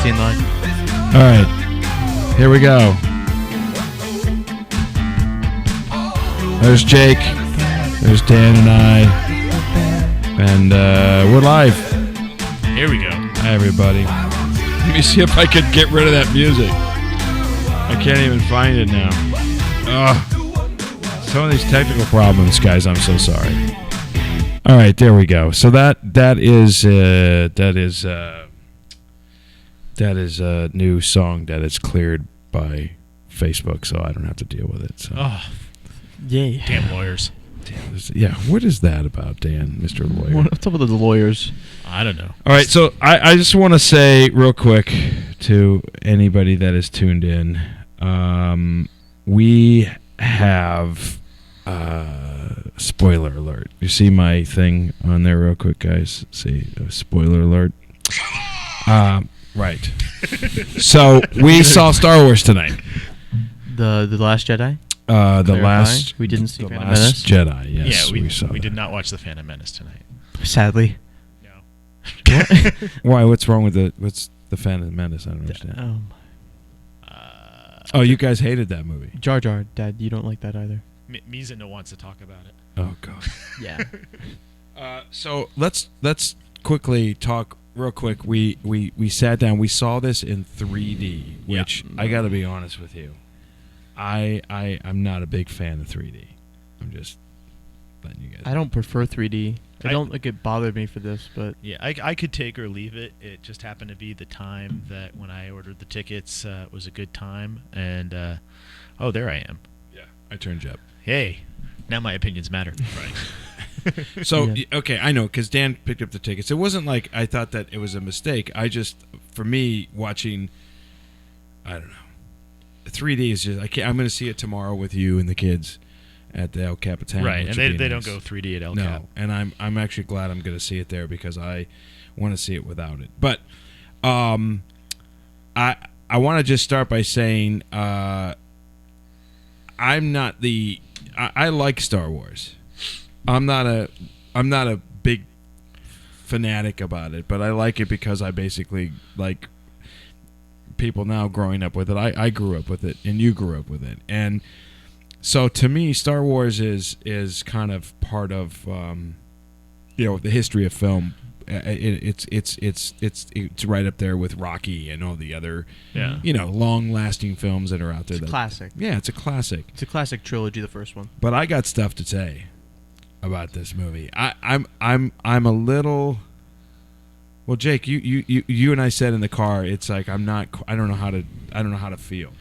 scene line. All right, here we go. There's Jake. There's Dan and I. And we're live. Here we go. Hi, everybody. Let me see if I could get rid of that music. I can't even find it now. Some of these technical problems, guys. I'm so sorry. All right, there we go. So that is a new song that is cleared by Facebook, so I don't have to deal with it. So. Oh, yay! Damn lawyers. Yeah, what is that about, Dan, Mr. Lawyer? What's up with the lawyers? I don't know. All right, so I just want to say real quick to anybody that is tuned in, we have spoiler alert. You see my thing on there real quick, guys? See, spoiler alert. Right. So we saw Star Wars tonight. The Last Jedi. We didn't see the Phantom Last Menace? Jedi. Yes, yeah, we saw. We that. did not watch the Phantom Menace tonight. Sadly. No. Why? What's wrong with what's the Phantom Menace? I don't understand. Oh, you guys hated that movie. Jar Jar, Dad, you don't like that either. Mizano wants to talk about it. Oh God. Yeah. So let's quickly talk real quick. We sat down. We saw this in 3D, which I got to be honest with you. I'm not a big fan of 3D. I'm just letting you guys. I don't prefer 3D. I don't like it bothered me for this, but Yeah, I could take or leave it. It just happened to be the time that when I ordered the tickets was a good time. And, oh, there I am. Yeah, I turned you up. Hey, now my opinions matter. Right. So, Yeah. okay, I know, because Dan picked up the tickets. It wasn't like I thought that it was a mistake. For me, watching, I don't know, 3D is just, I'm going to see it tomorrow with you and the kids at the El Capitan. Right, and which would be they nice. don't go 3D at El No, Cap. and I'm actually glad I'm going to see it there because I want to see it without it. But I want to just start by saying I like Star Wars. I'm not a big fanatic about it, but I like it because I basically like people now growing up with it. I grew up with it, and you grew up with it, and so to me, Star Wars is kind of part of the history of film. It's right up there with Rocky and all the other long-lasting films that are out there. it's a classic. Yeah, it's a classic. It's a classic trilogy, the first one. But I got stuff to say about this movie. I'm a little. Well, Jake, you and I said in the car, it's like I don't know how to feel.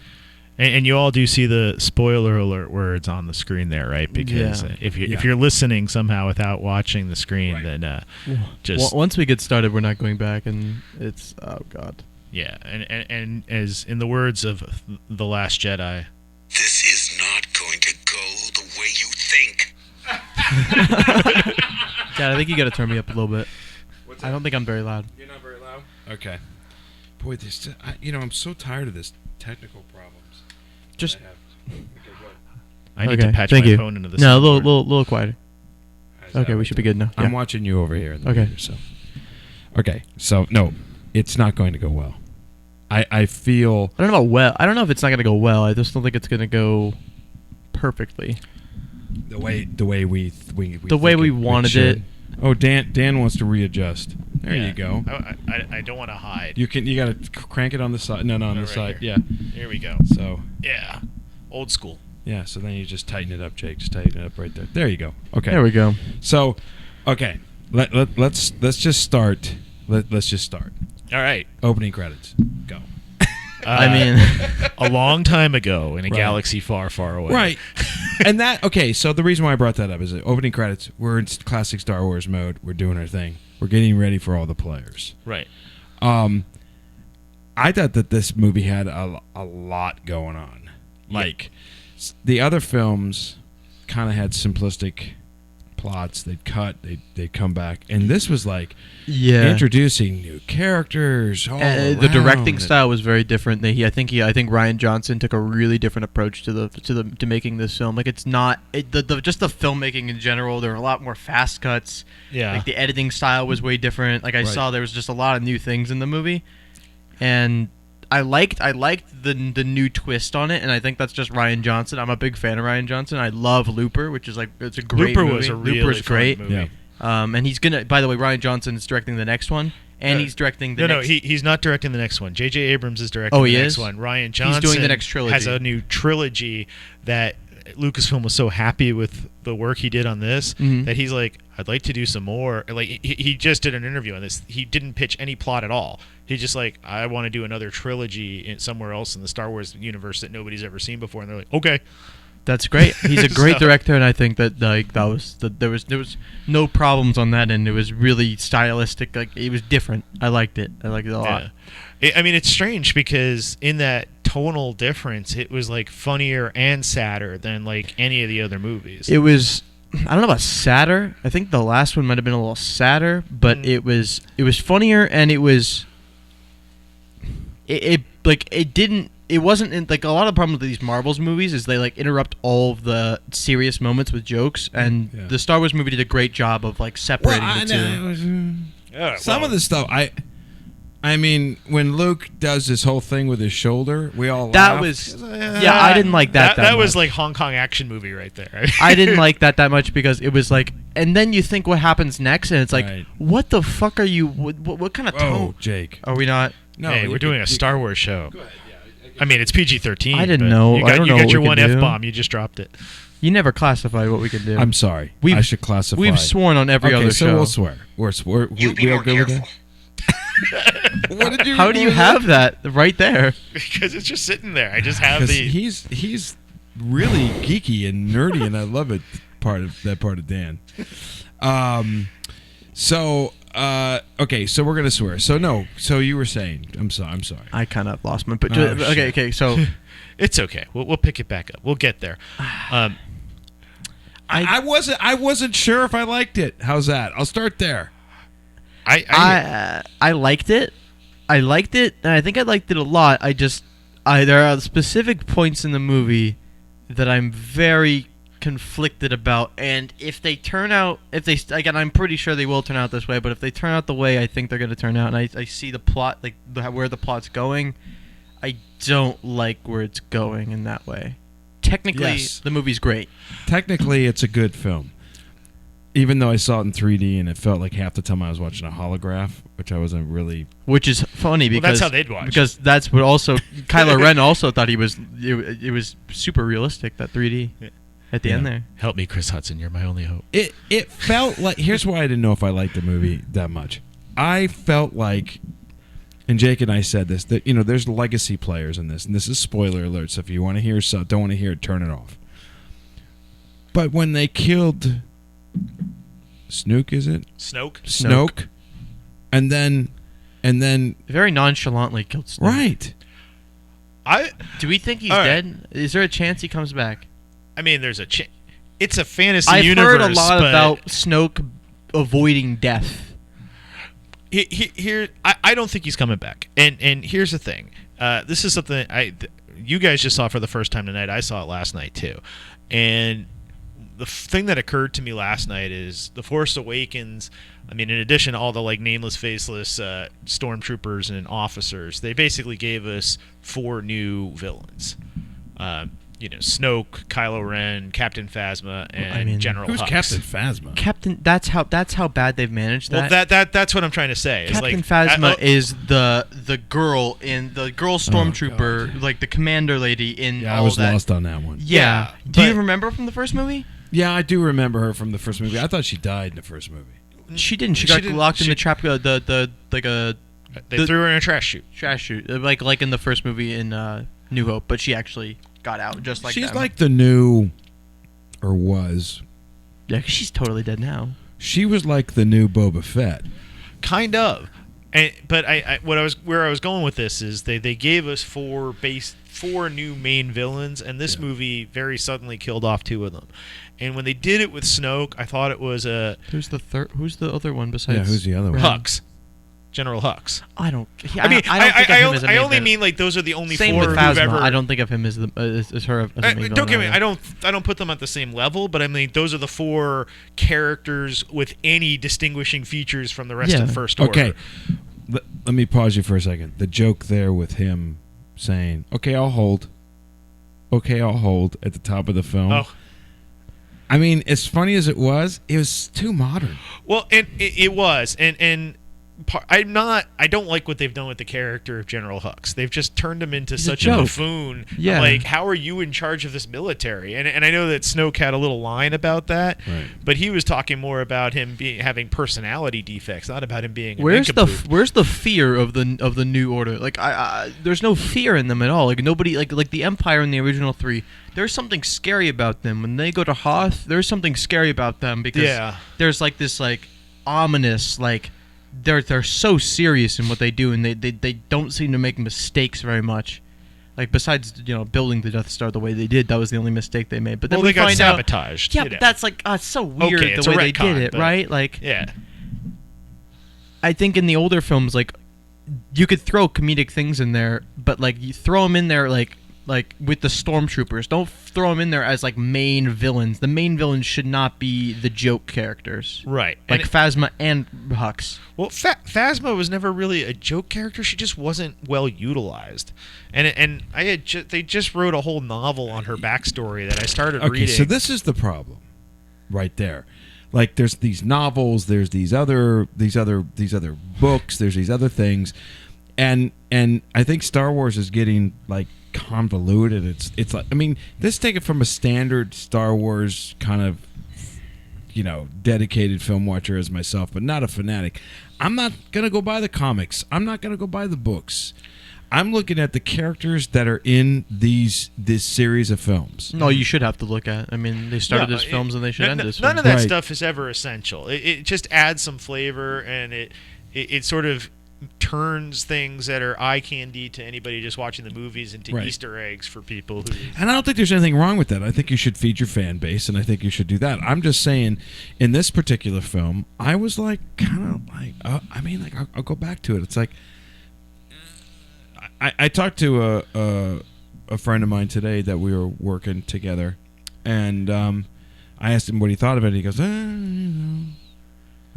And you all do see the spoiler alert words on the screen there, right? Because if you're listening somehow without watching the screen, Right. then just Once we get started, we're not going back, and it's oh God. yeah. And as in the words of the Last Jedi, This is not going to go the way you think. Dad, I think you got to turn me up a little bit. I don't think I'm very loud. You're not very loud. Okay. Boy, this. I'm so tired of this technical problems. Just that I have. Okay, go. I need okay, to patch thank my you. phone into the No, a soundboard. little quieter. Okay, we should be good now. I'm Yeah. watching you over here. In the Okay. Theater, so. Okay, so no, it's not going to go well. I feel I don't know about well. I don't know if it's not gonna go well. I just don't think it's gonna go perfectly. the way we The way think we wanted should. it. Oh, Dan wants to readjust. There Yeah. you go. I don't want to hide. You got to crank it on the side. No, on the right side. here. Yeah. Here we go. So Yeah, old school. yeah. So then you just tighten it up, Jake. Just tighten it up right there. There you go. Okay. There we go. So, okay. Let's just start. Let's just start. All right. Opening credits. Go. I mean, A long time ago in a Right. galaxy far, far away. Right. And that, okay, so the reason why I brought that up is that opening credits, we're in classic Star Wars mode. We're doing our thing. We're getting ready for all the players. Right. I thought that this movie had a lot going on. Like, the other films kind of had simplistic plots. They'd cut, they'd come back. And this was like introducing new characters all the around. directing style was very different. I think Rian Johnson took a really different approach to making this film. Like, it's not just the filmmaking in general. There were a lot more fast cuts. Yeah. Like, the editing style was way different. Like, I saw there was just a lot of new things in the movie. and I liked the new twist on it, and I think that's just Rian Johnson. I'm a big fan of Rian Johnson. I love Looper, which is like it's a great Looper movie. was a really Looper's fun great. movie. Yeah. And he's gonna. By the way, Rian Johnson is directing the next one, and he's directing the next. He's not directing the next one. J.J. Abrams is directing Oh, the he next is? one. Ryan Johnson doing the next trilogy. has a new trilogy that Lucasfilm was so happy with the work he did on this that he's like, I'd like to do some more. Like he just did an interview on this. He didn't pitch any plot at all. He's just like, I want to do another trilogy somewhere else in the Star Wars universe that nobody's ever seen before. And they're like, okay. That's great. He's a great So- director, and I think that there was no problems on that end. It was really stylistic. Like it was different. I liked it. I liked it a lot. Yeah. I mean, it's strange because in that tonal difference, it was like funnier and sadder than like any of the other movies. It was. I don't know about sadder. I think the last one might have been a little sadder, but it was funnier, and it was. It wasn't in, like a lot of the problems with these Marvels movies is they like interrupt all of the serious moments with jokes, and the Star Wars movie did a great job of like separating the two. Some of the stuff I mean, when Luke does this whole thing with his shoulder, we all That laughed. was I didn't like that. That was much. like Hong Kong action movie right there. I didn't like that much because it was like, and then you think what happens next, and it's like, Right. what the fuck are you? What kind of Oh, tone? Jake. Are we not? No, hey, we're doing a Star Wars show. Go ahead, yeah. I mean, it's PG-13. I didn't but know. You I got, don't you know got what your we one can do. F-bomb. You just dropped it. You never classified what we can do. I'm sorry. I should classify. We've sworn on every okay, other so show. we'll swear. You be we more okay with careful. that? What did you? How do you have that right there? Because it's just sitting there. I just have 'Cause the... he's really geeky and nerdy, and I love it. Part of Dan. Okay, so we're gonna swear. So no. So you were saying? I'm sorry. I kind of lost my. But Oh, okay, shit. okay. So It's okay. We'll pick it back up. We'll get there. I wasn't sure if I liked it. How's that? I'll start there. I liked it. I liked it, and I think I liked it a lot. There are specific points in the movie that I'm very conflicted about, and if they turn out, I'm pretty sure they will turn out this way, but if they turn out the way I think they're going to turn out, and I see the plot, like where the plot's going, I don't like where it's going in that way. Technically, Yes. the movie's great. Technically, it's a good film. Even though I saw it in 3D and it felt like half the time I was watching a holograph, which I wasn't really. Which is funny because that's how they'd watch. Because that's what also Kylo Ren also thought it was super realistic, that 3D at the end there. Help me, Chris Hudson. You're my only hope. It felt like. Here's why I didn't know if I liked the movie that much. I felt like, and Jake and I said this, that there's legacy players in this, and this is spoiler alert. So if you want to hear don't want to hear it, turn it off. But when they killed Snoke, is it Snoke. and then Very nonchalantly killed Snoke. right. Do we think he's All right. dead? Is there a chance he comes back? I mean, there's a it's a fantasy I've universe. heard a lot but about Snoke avoiding death. Here, I don't think he's coming back. And here's the thing. This is something you guys just saw for the first time tonight. I saw it last night too. And the thing that occurred to me last night is The Force Awakens. I mean, in addition to all the like nameless, faceless stormtroopers and officers, they basically gave us 4 new villains. Snoke, Kylo Ren, Captain Phasma, and General Who's Hux. Captain Phasma? Captain, that's how bad they've managed that. Well, that's what I'm trying to say. It's Captain like, Phasma is the girl stormtrooper, like the commander lady in Yeah, all I was that. lost on that one. Yeah. Yeah, Do you but- remember from the first movie? Yeah, I do remember her from the first movie. I thought she died in the first movie. She didn't. She She got didn't- locked in she- the trap. They threw her in a trash chute. Trash chute, like in the first movie in New Hope, but she actually got out just like She's them. like the new, or was. Yeah, 'cause she's totally dead now. She was like the new Boba Fett. Kind of. But where I was going with this is they gave us 4 new main villains, and this movie very suddenly killed off 2 of them. And when they did it with Snoke, I thought it was Who's the third? Who's the other one besides? Yeah, who's the other one? Hux, General Hux. I don't. I mean, I don't think of him as a I main only villain. mean like those are the only Same 4 with who've Phasma. ever. I don't think of him as as her as a main villain. Don't get me. either. I don't put them at the same level, but I mean those are the 4 characters with any distinguishing features from the rest Yeah. of the First Order. Okay. let me pause you for a second. The joke there with him saying, "Okay, I'll hold." Okay, I'll hold at the top of the film. Oh. I mean, as funny as it was too modern. Well, and it was, and I don't like what they've done with the character of General Hux. They've just turned him into He's such a a joke. buffoon. Yeah. Like, how are you in charge of this military? And I know that Snoke had a little line about that, Right. but he was talking more about him having personality defects, not about him being. Where's a the nincompoop. Where's the fear of the New Order? Like I there's no fear in them at all. Like nobody like the Empire in the original 3. There's something scary about them when they go to Hoth. There's something scary about them because Yeah. there's like this like ominous like they're so serious in what they do and they don't seem to make mistakes very much. Like besides building the Death Star the way they did, that was the only mistake they made. But then Well, we they got find out, sabotaged. yeah, but that's like it's so weird Okay, it's the a way they retcon, did it, but- right? Like Yeah. I think in the older films, like you could throw comedic things in there, but like you throw them in there like with the stormtroopers. Don't throw them in there as like main villains. The main villains should not be the joke characters, Right. like And Phasma and Hux. Well, Phasma was never really a joke character. She just wasn't well utilized, and they just wrote a whole novel on her backstory that I started Okay, reading. so this is the problem, right there. Like, there's these novels, there's these other books, there's these other things, and I think Star Wars is getting like convoluted. It's like, I mean, let's take it from a standard Star Wars kind of dedicated film watcher as myself, but not a fanatic. I'm not gonna go buy the comics. I'm not gonna go buy the books. I'm looking at the characters that are in this series of films. No, you should have to look at. I mean, they started as films and they should end as films. None of that Right. stuff is ever essential. It just adds some flavor, and it sort of turns things that are eye candy to anybody just watching the movies into Right. Easter eggs for people who. And I don't think there's anything wrong with that. I think you should feed your fan base, and I think you should do that. I'm just saying, in this particular film, I was like, kind of like, I'll go back to it. It's like, I talked to a friend of mine today that we were working together, and I asked him what he thought of it. He goes, and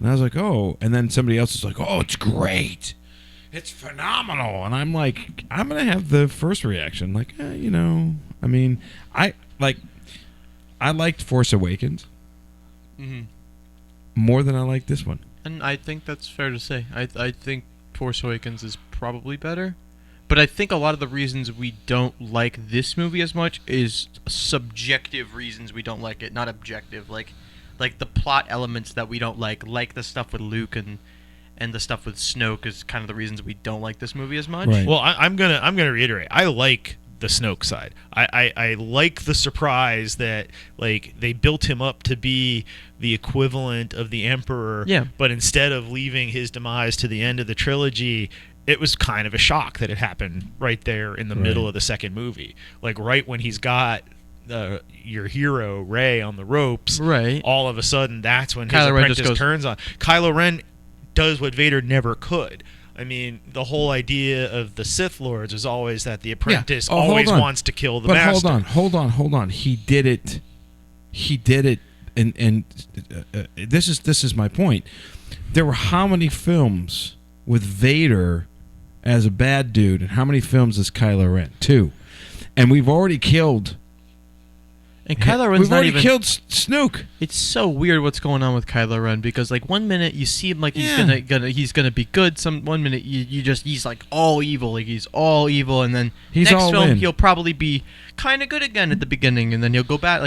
I was like, oh. And then somebody else is like, oh, it's great. It's phenomenal. And I'm like, I'm going to have the first reaction. Like, I mean, I liked Force Awakens more than I liked this one. And I think that's fair to say. I think Force Awakens is probably better. But I think a lot of the reasons we don't like this movie as much is subjective reasons we don't like it, not objective. Like the plot elements that we don't like the stuff with Luke and the stuff with Snoke is kind of the reasons we don't like this movie as much. Right. Well, I'm gonna reiterate. I like the Snoke side. I like the surprise that like they built him up to be the equivalent of the Emperor. Yeah. But instead of leaving his demise to the end of the trilogy, it was kind of a shock that it happened right there in the middle of the second movie. Like right when he's got your hero Rey on the ropes, Right. all of a sudden that's when his Kylo Ren just apprentice goes- turns on. Kylo Ren does what Vader never could. I mean, the whole idea of the Sith Lords was always that the apprentice Oh, hold always on. wants to kill the But master. hold on. He did it, and this is my point. There were how many films with Vader as a bad dude, and how many films as Kylo Ren? 2, and we've already killed. And Kylo Ren's We've not already even. killed Snoke. It's so weird what's going on with Kylo Ren because like one minute you see him like he's Yeah. he's gonna be good. Some one minute he's like all evil, like he's all evil, and then He's next all film in. he'll probably be kind of good again at the beginning, and then he'll go back.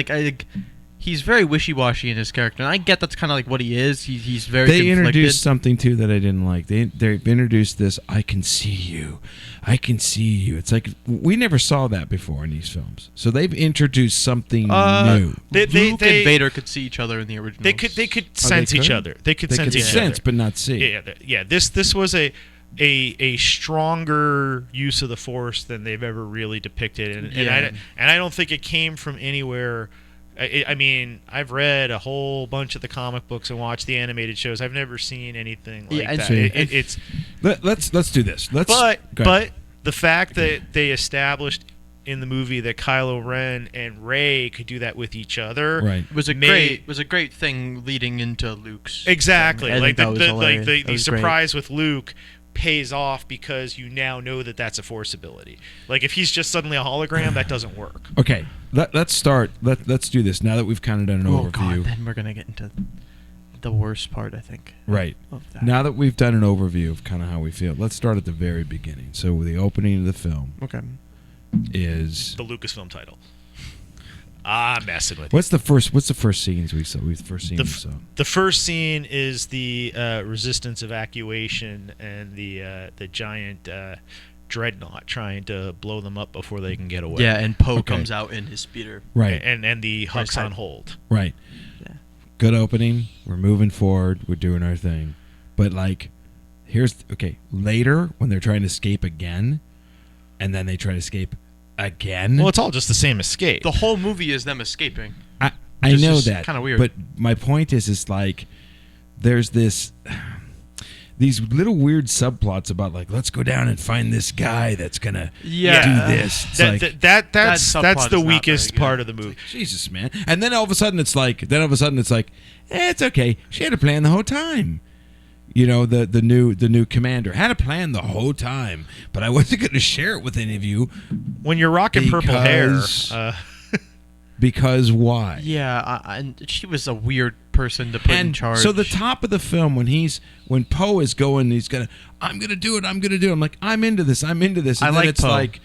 He's very wishy-washy in his character, and I get that's kind of like what he is. He's very They conflicted. introduced something too that I didn't like. They've introduced this. I can see you. I can see you. It's like we never saw that before in these films. So they've introduced something new. Luke and Vader could see each other in the original. They could sense each could? other. They could They sense could each sense, other. but not see. Yeah. This was a stronger use of the Force than they've ever really depicted, and I don't think it came from anywhere. I mean, I've read a whole bunch of the comic books and watched the animated shows. I've never seen anything like Yeah, that. see. It's Let's do this. Go ahead. but the fact that they established in the movie that Kylo Ren and Rey could do that with each other, Right. was a great thing leading into Luke's. Exactly. I Like think that was hilarious. the That was surprise with Luke pays off because you now know that that's a Force ability. Like if he's just suddenly a hologram, that doesn't work. Okay, let's start. Let's do this now that we've kind of done an Oh overview. God, then we're gonna get into the worst part, I think. Right. Of that. Now that we've done an overview of kind of how we feel, let's start at the very beginning. So the opening of the film Okay. is The Lucasfilm title. I'm messing with you. what's the first scenes we saw? The first scene is the resistance evacuation and the giant dreadnought trying to blow them up before they can get away. Yeah, and Poe Okay. comes out in his speeder. Right. And the Huck's side. on hold. Right. Yeah. Good opening. We're moving forward. We're doing our thing. But like, later when they're trying to escape again, and then they try to escape again. Well, it's all just the same escape. The whole movie is them escaping. I Which know is that. kinda weird. But my point is like, there's these little weird subplots about like, let's go down and find this guy that's gonna Yeah. do this. It's like, That's subplot the is not weakest very good. part of the movie. Jesus, man. And then all of a sudden it's like, it's okay. She had a plan the whole time. You know, the new commander had a plan the whole time, but I wasn't going to share it with any of you When you're rocking purple hair, Because- because why? Yeah, and she was a weird person to put in And charge. so the top of the film when Poe is going, I'm gonna do it. I'm like, I'm into this. And I then like it's Poe. like,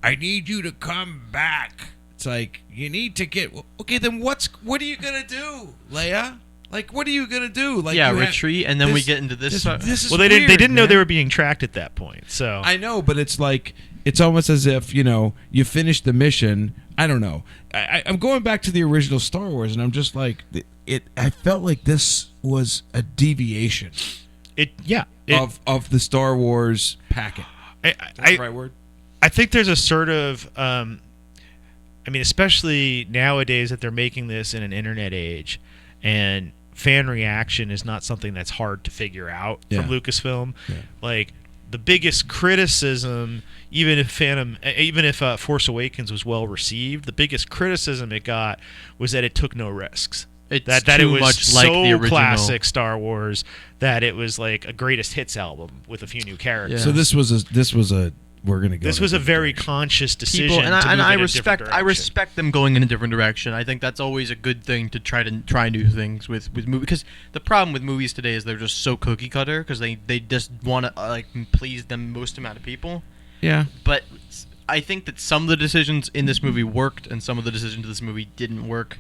I need you to come back. It's like, you need to get, okay, then what are you gonna do, Leia? Like, what are you gonna do? Like, yeah, you have- retreat, and then we get into this. This is well, they didn't weird, know they man. were being tracked at that point. So I know, but it's like, it's almost as if, you finish the mission. I don't know. I'm going back to the original Star Wars, and I'm just like, I felt like this was a deviation of the Star Wars packet. Is that the right word? I think there's a sort of, especially nowadays that they're making this in an internet age, and fan reaction is not something that's hard to figure out from Lucasfilm. Yeah. Like the biggest criticism, even if Force Awakens was well received, the biggest criticism it got was that it took no risks. It's that it too was much so like the original. classic Star Wars that it was like a greatest hits album with a few new characters. Yeah. So this was a we're gonna go. This was a very conscious decision. People, and I move in a respect different I direction. respect them going in a different direction. I think that's always a good thing to try new things with movies. Because the problem with movies today is they're just so cookie cutter because they just want to like please the most amount of people. Yeah. But I think that some of the decisions in this movie worked, and some of the decisions in this movie didn't work.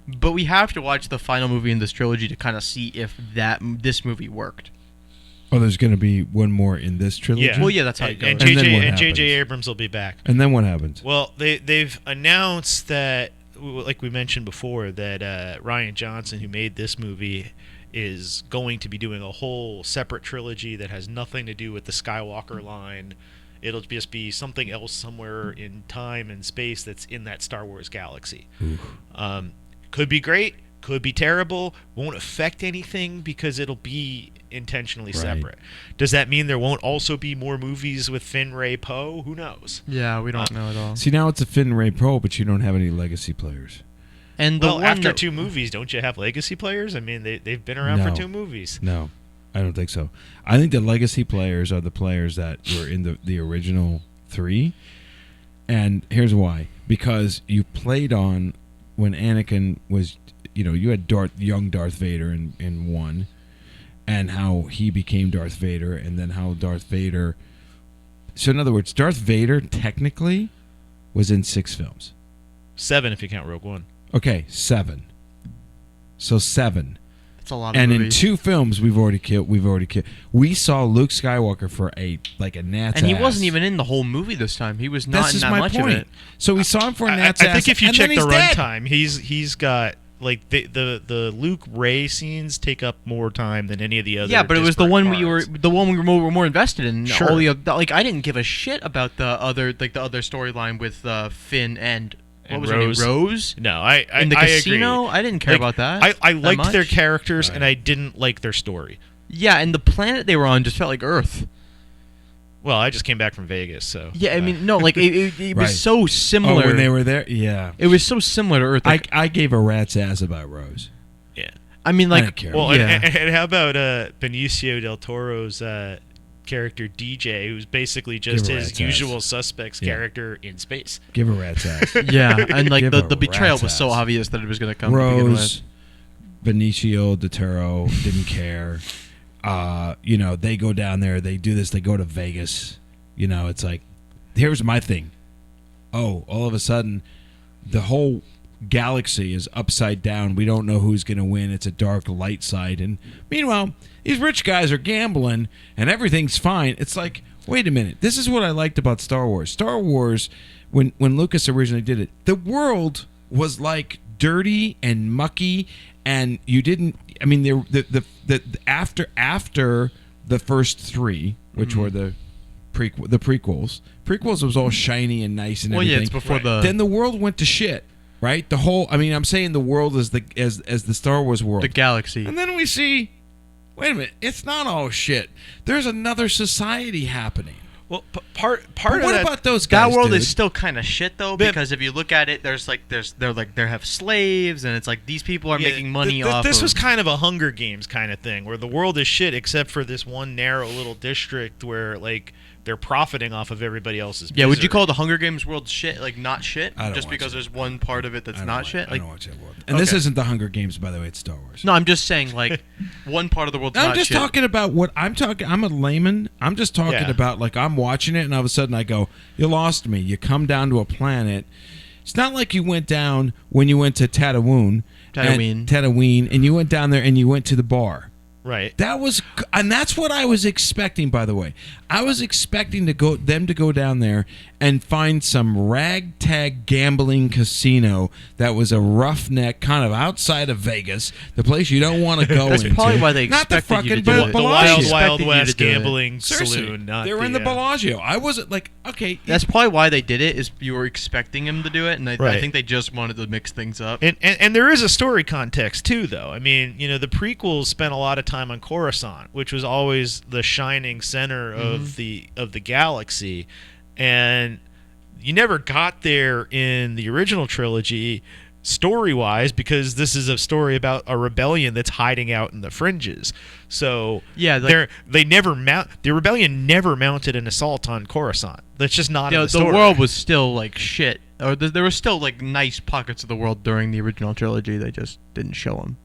But we have to watch the final movie in this trilogy to kind of see if this movie worked. Oh, there's gonna be one more in this trilogy. Yeah. Well, yeah, that's how it goes. And And then what JJ happens? Abrams will be back. And then what happens? Well, they've announced that, like we mentioned before, that Rian Johnson, who made this movie, is going to be doing a whole separate trilogy that has nothing to do with the Skywalker line. It'll just be something else somewhere in time and space that's in that Star Wars galaxy. Could be great, could be terrible, won't affect anything because it'll be intentionally Right. separate. Does that mean there won't also be more movies with Finn, Rey, Poe? Who knows? Yeah, we don't know at all. See, now it's a Finn Ray Pro, but you don't have any legacy players. And the Well, one after that- 2 movies, don't you have legacy players? I mean, they've been around No. for 2 movies. No, I don't think so. I think the legacy players are the players that were in the original 3. And here's why. Because you played on when Anakin was, you had young Darth Vader in 1, and how he became Darth Vader, and then how Darth Vader... So in other words, Darth Vader technically was in 6 films. 7 if you count Rogue One. Okay, 7. So 7. It's a lot of And in movies. 2 films, we've already killed. We saw Luke Skywalker for a gnat's And he ass. wasn't even in the whole movie this time. He was not This in is that my much point. of it. So we saw him for a I gnat's ass. think if you and check then the he's dead. runtime, he's got like the Luke Rey scenes take up more time than any of the other. Yeah, but it was the disparate one parts. we were more invested in. Sure. All the like I didn't give a shit about the other storyline with Finn and what And was Rose. her name? Rose. No, I In the I casino, agree. I didn't care Like, about that. I that liked their much. characters, Right. and I didn't like their story. Yeah, and the planet they were on just felt like Earth. Well, I just came back from Vegas, so Yeah, I mean, no, like it Right. was so similar. Oh, when they were there, yeah. It was so similar to Earth. Like, I gave a rat's ass about Rose. yeah. I mean, I like, don't care. Well, yeah. and how about Benicio del Toro's character DJ, who's basically just Give a his rat's usual ass. suspects Yeah. character in space. Give a rat's ass. Yeah, and like Give the a betrayal rat's was so ass. obvious that it was going to come to begin Rose, with. Benicio del Toro didn't care. They go down there, they do this, they go to Vegas. It's like, here's my thing. Oh, all of a sudden, the whole galaxy is upside down. We don't know who's going to win. It's a dark light side. And meanwhile, these rich guys are gambling and everything's fine. It's like, wait a minute. This is what I liked about Star Wars. Star Wars, when Lucas originally did it, the world was like dirty and mucky, and you didn't. I mean, after the first three, which were the prequels. Prequels was all shiny and nice and Well, everything. yeah, it's before the. Then the world went to shit, right? The whole. I mean, I'm saying the world is as the Star Wars world. The galaxy. And then we see, wait a minute, it's not all shit. There's another society happening. Well, part But of what that. about those guys? That world dude? is still kind of shit though, because if you look at it, they have slaves, and it's like these people are Yeah, making money th- off. This of, was kind of a Hunger Games kind of thing, where the world is shit except for this one narrow little district where like they're profiting off of everybody else's. Yeah, would you misery. call the Hunger Games world shit? Like not shit, I don't just watch because it. there's one part of it that's not shit. I Like don't watch that world. And this Okay. isn't the Hunger Games, by the way. It's Star Wars. no, I'm just saying like one part of the world's I'm not just shit. talking about what I'm talking. I'm a layman. I'm just talking Yeah. about like I'm watching it, and all of a sudden I go, "You lost me." You come down to a planet. It's not like you went down when you went to Tatooine, and you went down there and you went to the bar. Right. That was, and that's what I was expecting. By the way, I was expecting them to go down there and find some ragtag gambling casino that was a roughneck, kind of outside of Vegas, the place you don't want to go That's into. probably why they not the expected you to fucking do The, it. the Bellagio. Wild Expected you West to do it. gambling Seriously, saloon. Not they were in the uh, Bellagio. I wasn't like, okay, That's probably why they did it. Is you were expecting him to do it, and I Right. think they just wanted to mix things up. And there is a story context too, though. I mean, the prequels spent a lot of time on Coruscant, which was always the shining center of the galaxy, and you never got there in the original trilogy, story-wise, because this is a story about a rebellion that's hiding out in the fringes. So Yeah, like- the rebellion never mounted an assault on Coruscant. That's just not in the the story. world was still like shit, or there were still like nice pockets of the world during the original trilogy. They just didn't show them.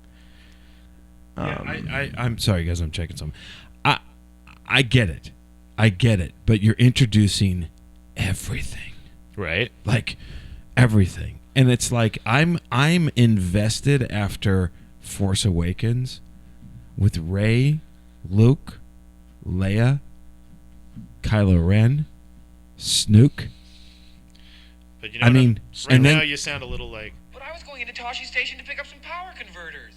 I'm sorry, guys. I'm checking something. I get it, but you're introducing everything, right? like everything, and it's like I'm invested after Force Awakens with Rey, Luke, Leia, Kylo Ren, Snoke. But I mean, right and now then- you sound a little like. But I was going into Toshi Station to pick up some power converters.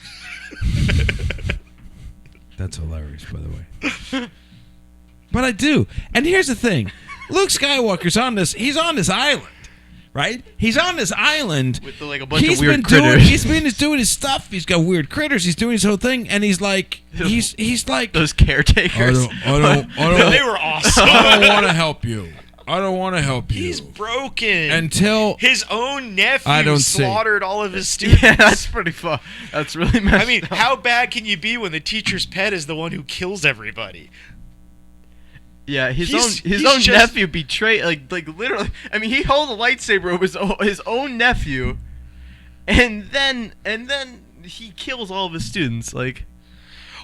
That's hilarious, by the way. But I do. And here's the thing. Luke Skywalker's on this. He's on this island, right? He's on this island. With like a bunch of weird critters. He's been doing his stuff. He's got weird critters. He's doing his whole thing. And he's like, he's like, Those caretakers. I They were awesome. don't want to help you. I don't want to help you. He's broken. Until his own nephew I don't see. slaughtered all of his students. Yeah, that's pretty fun. That's really messed I mean, up. how bad can you be when the teacher's pet is the one who kills everybody? Yeah, his He's own just- nephew betrayed, like literally. I mean, he held a lightsaber over his own nephew, and then he kills all of his students. Like,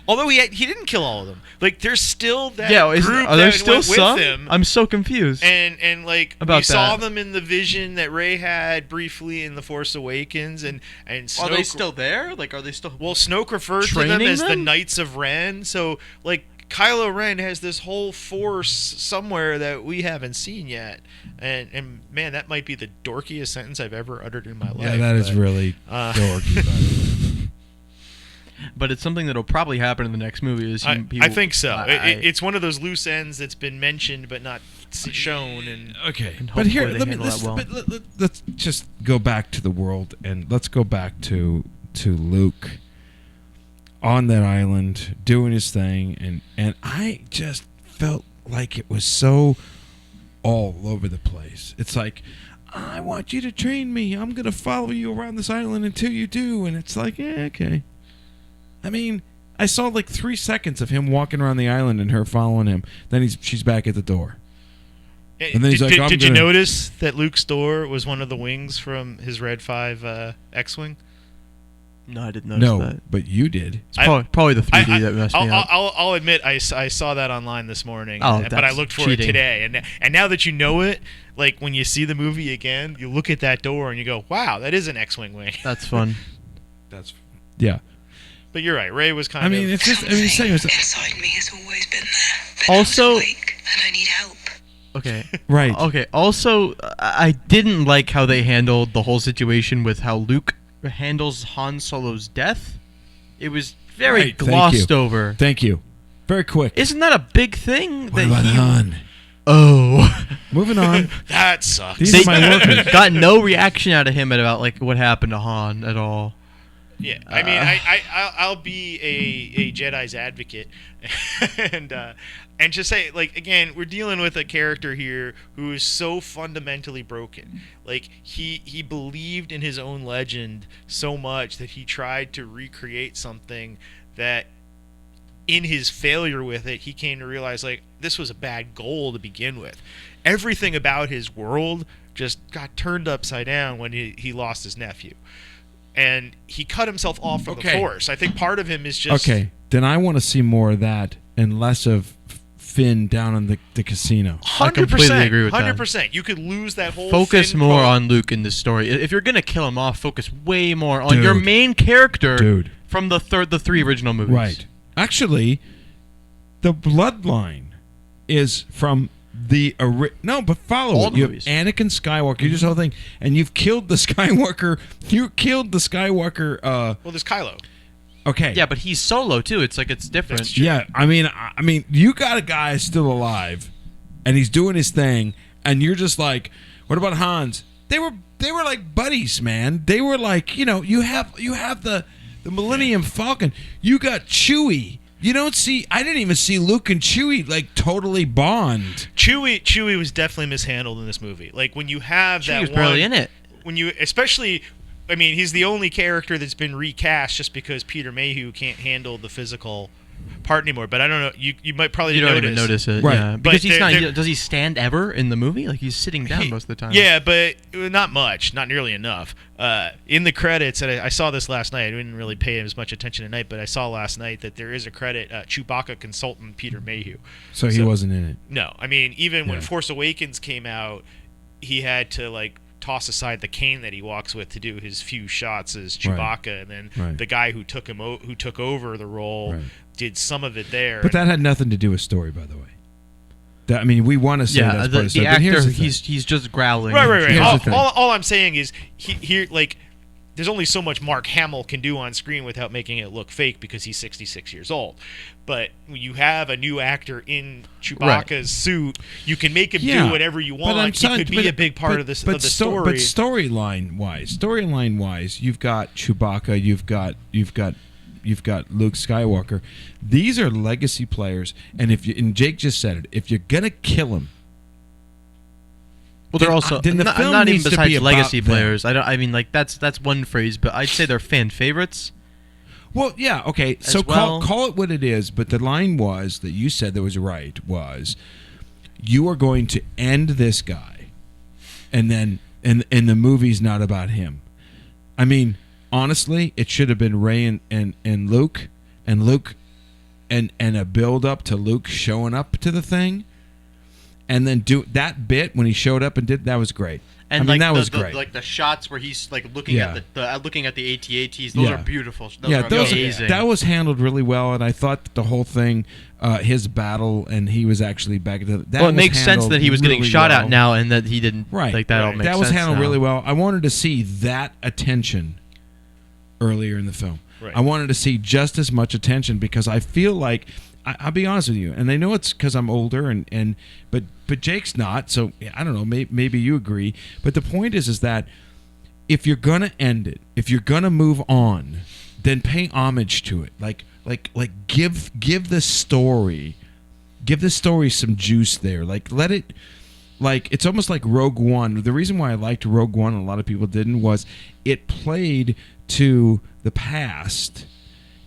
Although he didn't kill all of them. Like, there's still that yeah, group are there that still went some? with him. I'm so confused. And like About we saw that. them in the vision that Rey had briefly in The Force Awakens, and Snoke, Are they still there? Like, are they still? well, Snoke referred to them training as the them? Knights of Ren. So like Kylo Ren has this whole force somewhere that we haven't seen yet, and man, that might be the dorkiest sentence I've ever uttered in my life. yeah, that is but, really dorky. By the way. But it's something that'll probably happen in the next movie. Is I people, think so. I- It's one of those loose ends that's been mentioned but not shown. And Okay, And but here, hopefully they handle that well. let's just go back to the world, and let's go back to Luke on that island doing his thing, and I just felt like it was so all over the place. It's like, I want you to train me. I'm gonna follow you around this island until you do, and it's like, yeah, okay. I mean, I saw like 3 seconds of him walking around the island and her following him. Then she's back at the door. And then he's like, did you notice that Luke's door was one of the wings from his Red 5 X-Wing? No, I didn't notice that. But you did. It's probably the 3D that messed me up. I'll admit I saw that online this morning, but I that's looked for cheating. it today. And now that you know it, like when you see the movie again, you look at that door and you go, "Wow, that is an X-wing wing." That's fun. Yeah. But you're right. Ray was kind I of. mean, it's just. I mean, it's saying Inside me has always been there. But Also- I'm awake and I need help. Okay. right. Okay. Also, I didn't like how they handled the whole situation with how Luke handles Han Solo's death. It was very Right, thank glossed you. over. Thank you. Very quick. Isn't that a big thing? What about Han? Oh. Moving on. That sucks. These are my workers. got no reaction out of him about like what happened to Han at all. Yeah, I mean, I'll be a Jedi's advocate, and just say, like, again, we're dealing with a character here who is so fundamentally broken. Like, he believed in his own legend so much that he tried to recreate something that, in his failure with it, he came to realize, like, this was a bad goal to begin with. Everything about his world just got turned upside down when he lost his nephew. And he cut himself off from the Force. I think part of him is just... Okay, then I want to see more of that and less of Finn down in the casino. 100%. I completely agree with that. 100%. You could lose that whole Focus Finn more quote. on Luke in this story. If you're gonna kill him off, focus way more on Dude. your main character Dude. from the 3 original movies. Right. Actually, the bloodline is from the but follow All it. the You have movies. Anakin Skywalker. You just whole thing, and you've killed the Skywalker. You killed the Skywalker. Well, there's Kylo. Okay. Yeah, but he's solo too. It's like it's different. That's true. Yeah. I mean, you got a guy still alive, and he's doing his thing, and you're just like, what about Hans? They were like buddies, man. They were like, you have the Millennium Falcon. You got Chewie. You don't see. I didn't even see Luke and Chewie like totally bond. Chewie was definitely mishandled in this movie. Like when you have He was barely in it. When you especially, I mean, he's the only character that's been recast just because Peter Mayhew can't handle the physical part anymore. But I don't know. You might probably You don't notice. even notice it, Right. yeah. But Because he's they're- not. Does he stand ever in the movie? Like he's sitting down most of the time. Yeah, but not much, not nearly enough. In the credits, and I saw this last night. I didn't really pay as much attention tonight, but I saw last night that there is a credit, Chewbacca consultant Peter Mayhew. So he wasn't in it. No, I mean, even when Yeah. Force Awakens came out, he had to like toss aside the cane that he walks with to do his few shots as Chewbacca, and then Right. the guy who took who took over the role Right. did some of it there. But that had nothing to do with story, by the way. I mean, we want to say Yeah, that's part the of the story, but actor, here's the thing. he's just growling. right. Here's All, the thing. all I'm saying is here, like, there's only so much Mark Hamill can do on screen without making it look fake because he's 66 years old. But when you have a new actor in Chewbacca's suit, you can make him Yeah, do whatever you but I'm want. He telling- could be but- a big part but- of this but of the sto- story. But storyline wise, you've got Chewbacca, you've got Luke Skywalker. These are legacy players, and and Jake just said it. If you're gonna kill him, Well, they're also then the not, film not even needs to besides be about legacy them. players. I mean, like that's one phrase, but I'd say they're fan favorites. well, yeah, okay. As So well. call it what it is. But the line was that you said that was right was, you are going to end this guy, and then and the movie's not about him. I mean, honestly, it should have been Ray and Luke, and a build up to Luke showing up to the thing, and then do that bit when he showed up and did that was great. And I mean, like that the, was the- great. like the shots where he's like looking Yeah. at looking at the AT-ATs. Those Yeah. are beautiful. Those yeah, are those amazing. that was handled really well, and I thought that the whole thing, his battle, and he was actually back at the. That well, it was makes sense handled that he was getting really shot well. at now, and that he didn't. Right, Like that all right. makes that was sense handled now. really well. I wanted to see that attention earlier in the film. Right. I wanted to see just as much attention because I feel like I'll be honest with you, and I know it's because I'm older, but Jake's not, so I don't know. Maybe you agree, but the point is that if you're gonna end it, if you're gonna move on, then pay homage to it. Like give the story some juice there. Like let it. Like it's almost like Rogue One. The reason why I liked Rogue One and a lot of people didn't was it played to the past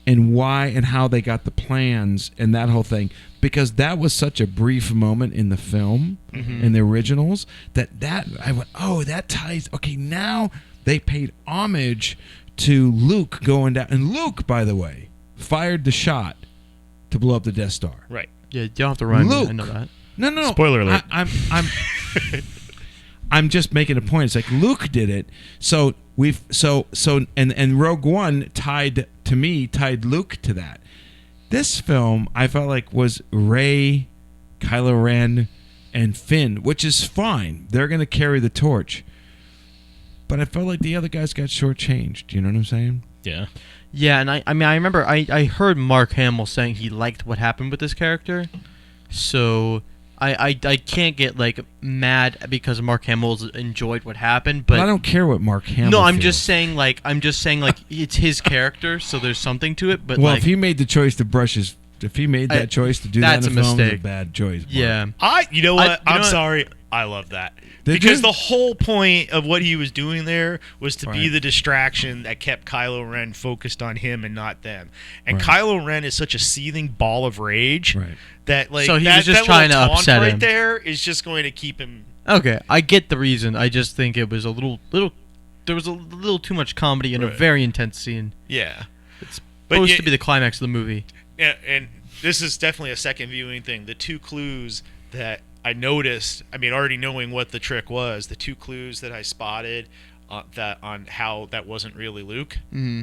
and why and how they got the plans and that whole thing, because that was such a brief moment in the film, in the originals, that I went, oh, that ties. Okay, now they paid homage to Luke going down, and Luke, by the way, fired the shot to blow up the Death Star. Right. Yeah, you don't have to remind me. Luke. I know that. No. Spoiler alert. I'm just making a point. It's like Luke did it, so and Rogue One tied Luke to that. This film I felt like was Rey, Kylo Ren, and Finn, which is fine. They're going to carry the torch. But I felt like the other guys got shortchanged. You know what I'm saying? Yeah. Yeah, and I remember I heard Mark Hamill saying he liked what happened with this character, so I can't get like mad because Mark Hamill's enjoyed what happened, but I don't care what Mark Hamill. No, I'm feels. just saying like it's his character, so there's something to it. But well, like, if he made the choice to brush his, if he made that choice to do that that's in the a film, it's a mistake. bad choice. Mark. yeah, You know what? I'm sorry. I love that. Did Because you? the whole point of what he was doing there was to be Right. the distraction that kept Kylo Ren focused on him and not them. And Right. Kylo Ren is such a seething ball of rage Right. that like So he that, was just that trying to little taunt upset right him. there is just going to keep him. okay, I get the reason. I just think it was a little. There was a little too much comedy in a Right. very intense scene. Yeah. It's But supposed yeah- to be the climax of the movie. Yeah, and this is definitely a second viewing thing. The two clues that I noticed, I mean, already knowing what the trick was, the two clues that I spotted on how that wasn't really Luke. Mm-hmm.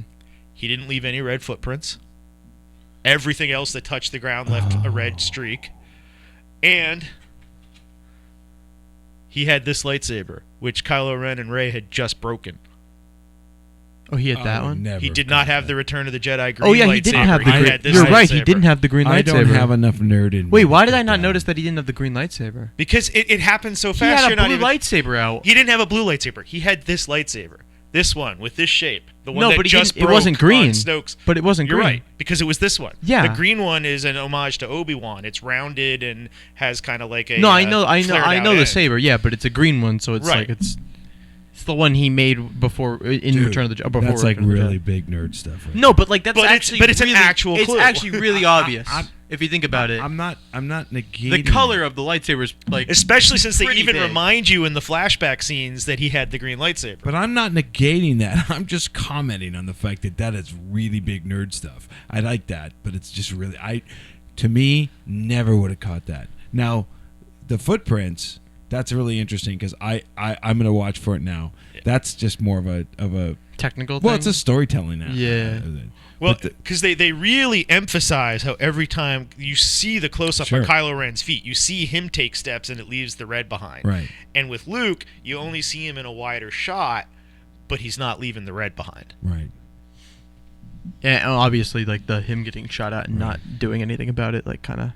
He didn't leave any red footprints. Everything else that touched the ground left a red streak. And he had this lightsaber, which Kylo Ren and Rey had just broken. Oh, he had that I would one. never He did got not have that. the Return of the Jedi green Oh yeah, he lightsaber. didn't have the I green. had this You're right. He lightsaber. didn't have the green lightsaber. I don't have enough nerd in me. Wait, why to did I put not that. notice that he didn't have the green lightsaber? Because it happened so He fast. had you're a not blue even, lightsaber out. He didn't have a blue lightsaber. He had this lightsaber. This one with this shape. The one No, that but he just didn't- it broke wasn't on green. Snoke's. But it wasn't You're green. right, because it was this one. Yeah. The green one is an homage to Obi-Wan. It's rounded and has kind of like a No, I know flared out the end. saber. Yeah, but it's a green one, so it's Right. like it's the one he made before in Dude, Return of the before. That's like Return of the really Jedi. big nerd stuff. Right? No, but like that's But it's- actually but it's an really, actual It's clue. actually really obvious I- if you think about it. I'm not negating The color of the lightsabers, like Especially since they pretty even big. remind you in the flashback scenes that he had the green lightsaber. But I'm not negating that. I'm just commenting on the fact that that is really big nerd stuff. I like that, but it's just really to me, never would have caught that. Now, the footprints, that's really interesting because I'm going to watch for it now. That's just more of a technical. well, thing. it's a storytelling now. Yeah. Well, But the- because they really emphasize how every time you see the close-up Sure. of Kylo Ren's feet, you see him take steps and it leaves the red behind. Right. And with Luke, you only see him in a wider shot, but he's not leaving the red behind. Right. Yeah, and obviously, like the him getting shot at and not doing anything about it, like kind of.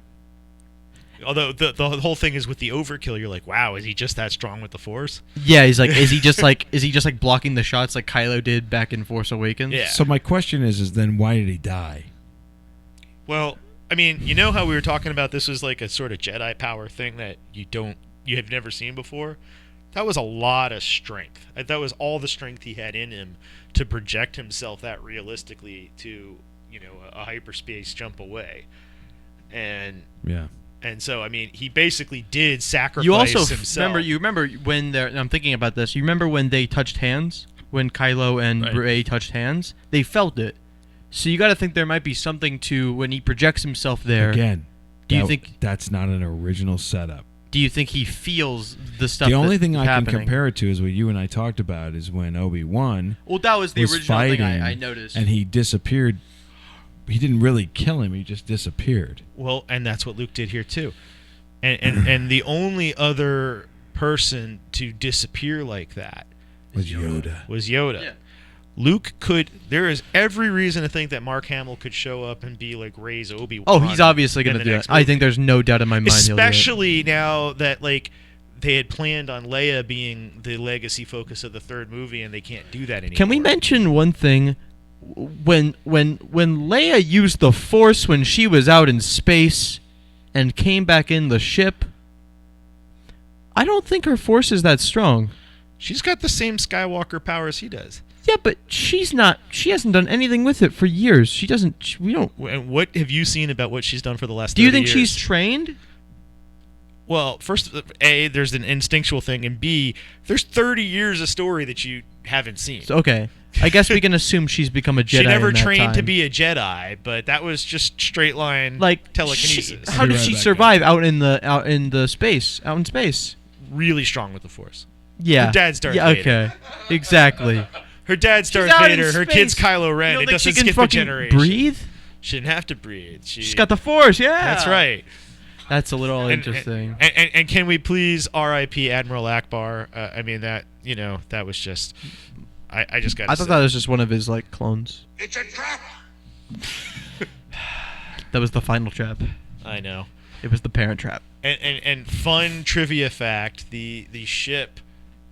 Although the whole thing is with the overkill, you're like, wow, is he just that strong with the Force? Yeah, he's like, is he just like blocking the shots like Kylo did back in Force Awakens? Yeah. So my question is then why did he die? Well, I mean, you know how we were talking about this was like a sort of Jedi power thing that you have never seen before? That was a lot of strength. That was all the strength he had in him to project himself that realistically to, a hyperspace jump away. And Yeah. so, I mean, he basically did sacrifice You also himself. remember when I'm thinking about this. You remember when they touched hands? When Kylo and Right. Rey touched hands, they felt it. So you got to think there might be something to when he projects himself there. Again, Do you think that's not an original setup? Do you think he feels the stuff? The only thing that's I can happening? compare it to is what you and I talked about is when Obi-Wan Well, that was the was original fighting thing I noticed. and he disappeared. He didn't really kill him; he just disappeared. Well, and that's what Luke did here too. And the only other person to disappear like that Was Yoda? was Yoda. Yeah. Luke there is every reason to think that Mark Hamill could show up and be like Rey's Obi-Wan. Oh, he's obviously in going to the do it. next I movie. think there's no doubt in my mind. he'll do it. Especially now that like they had planned on Leia being the legacy focus of the third movie, and they can't do that anymore. Can we mention one thing? When Leia used the Force when she was out in space and came back in the ship, I don't think her Force is that strong. She's got the same Skywalker powers he does. Yeah, Yeah, but she's not. She hasn't done anything with it for years. She doesn't. We don't. And what have you seen about what she's done for the last? Do you 30 think years? she's trained? Well, first, A, there's an instinctual thing, and B, there's 30 years of story that you haven't seen. So, okay, I guess we can assume she's become a Jedi. She never in that trained to time. be a Jedi, but that was just straight line like telekinesis. How did You're she right, survive out in space? Really strong with the Force. Yeah, Her dad's Darth yeah, Vader. okay, exactly. Her dad's Darth out in Vader. Her kid's space. Kylo Ren. You don't It think she doesn't can skip a fucking generation. breathe? She didn't have to breathe. She's got the Force. Yeah, That's right. That's a little And- interesting. And can we please R.I.P. Admiral Akbar? I mean that that was just. I just got. I thought that was just one of his like clones. It's a trap! That was the final trap. I know. It was the Parent Trap. And fun trivia fact: the ship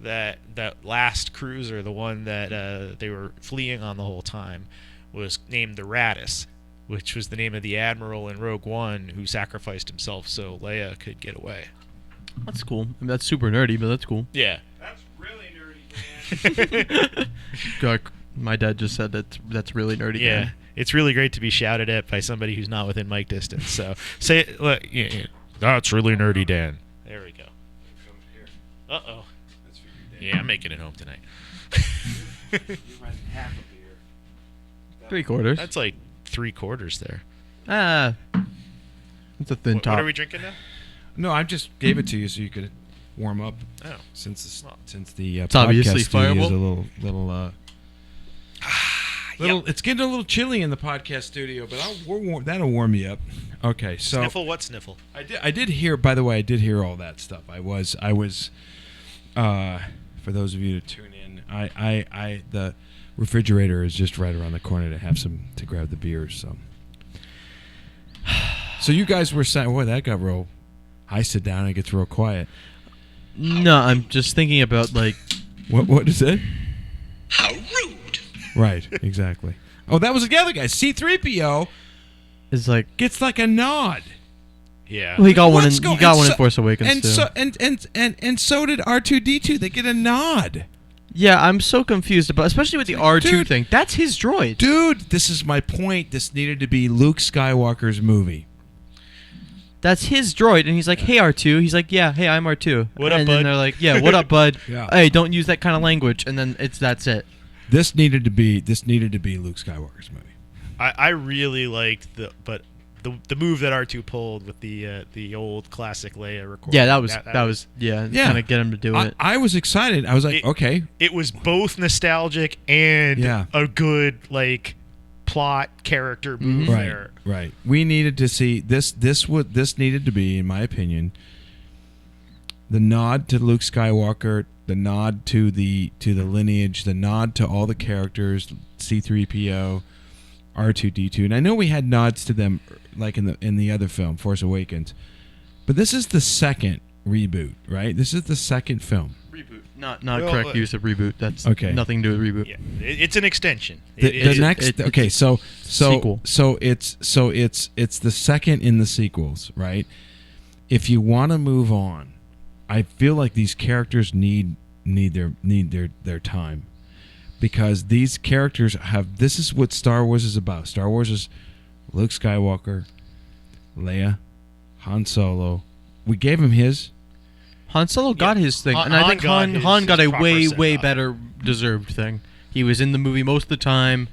that last cruiser, the one that they were fleeing on the whole time, was named the Radis, which was the name of the admiral in Rogue One who sacrificed himself so Leia could get away. That's cool. I mean, that's super nerdy, but that's cool. Yeah. That's really nerdy, Dan. God, my dad just said that's really nerdy. Yeah. man. It's really great to be shouted at by somebody who's not within mic distance. So say it. Look, that's really nerdy, Dan. There we go. Uh oh. Yeah, I'm making it home tonight. Three-quarters. That's like 3/4 there. It's a thin What top. are we drinking now? No, I just gave it to you so you could warm up. Oh. Since the It's obviously podcast studio is a fireable. little it's getting a little chilly in the podcast studio, but that'll warm you up. Okay, so Sniffle what sniffle? I did hear. By the way, I did hear all that stuff. I was for those of you to tune in, I the refrigerator is just right around the corner to grab the beers. So you guys were saying, boy, that got real. I sit down and it gets real quiet. No, I'm just thinking about like. What is it? How rude! Right, exactly. Oh, that was the other guy. C-3PO Is like. gets like a nod. Yeah. Well, he got one. What's In, go- he got and one so- in Force Awakens and too. so and so did R2D2. They get a nod. Yeah, I'm so confused about, especially with the R2 Dude. thing. That's his droid. Dude, this is my point. This needed to be Luke Skywalker's movie. That's his droid, and he's like, "Hey R2." He's like, "Yeah, hey, I'm R2." What up, and then bud? they're like, "Yeah, what up, bud? Yeah. Hey, don't use that kind of language." And then that's it. This needed to be Luke Skywalker's movie. I really liked the move that R2 pulled with the old classic Leia recording. Yeah, that was Yeah. kind of get him to do it. I was excited. I was like, okay. It was both nostalgic and Yeah. a good like plot character move Right, there. right. We needed to see this. This needed to be, in my opinion, the nod to Luke Skywalker, the nod to the lineage, the nod to all the characters, C-3PO, R2D2, and I know we had nods to them, like in the other film, Force Awakens, but this is the second reboot, right? This is the second film. Reboot, not Well, correct use of reboot. That's Okay. nothing to do with reboot. Yeah, it's an extension. The next, okay, so sequel. it's the second in the sequels, right? If you want to move on, I feel like these characters need their time, because these characters have. This is what Star Wars is about. Star Wars is Luke Skywalker, Leia, Han Solo. We gave him his. Han Solo got his thing, Han- and I Han think got Han got his a proper way send-off. better deserved thing. He was in the movie most of the time.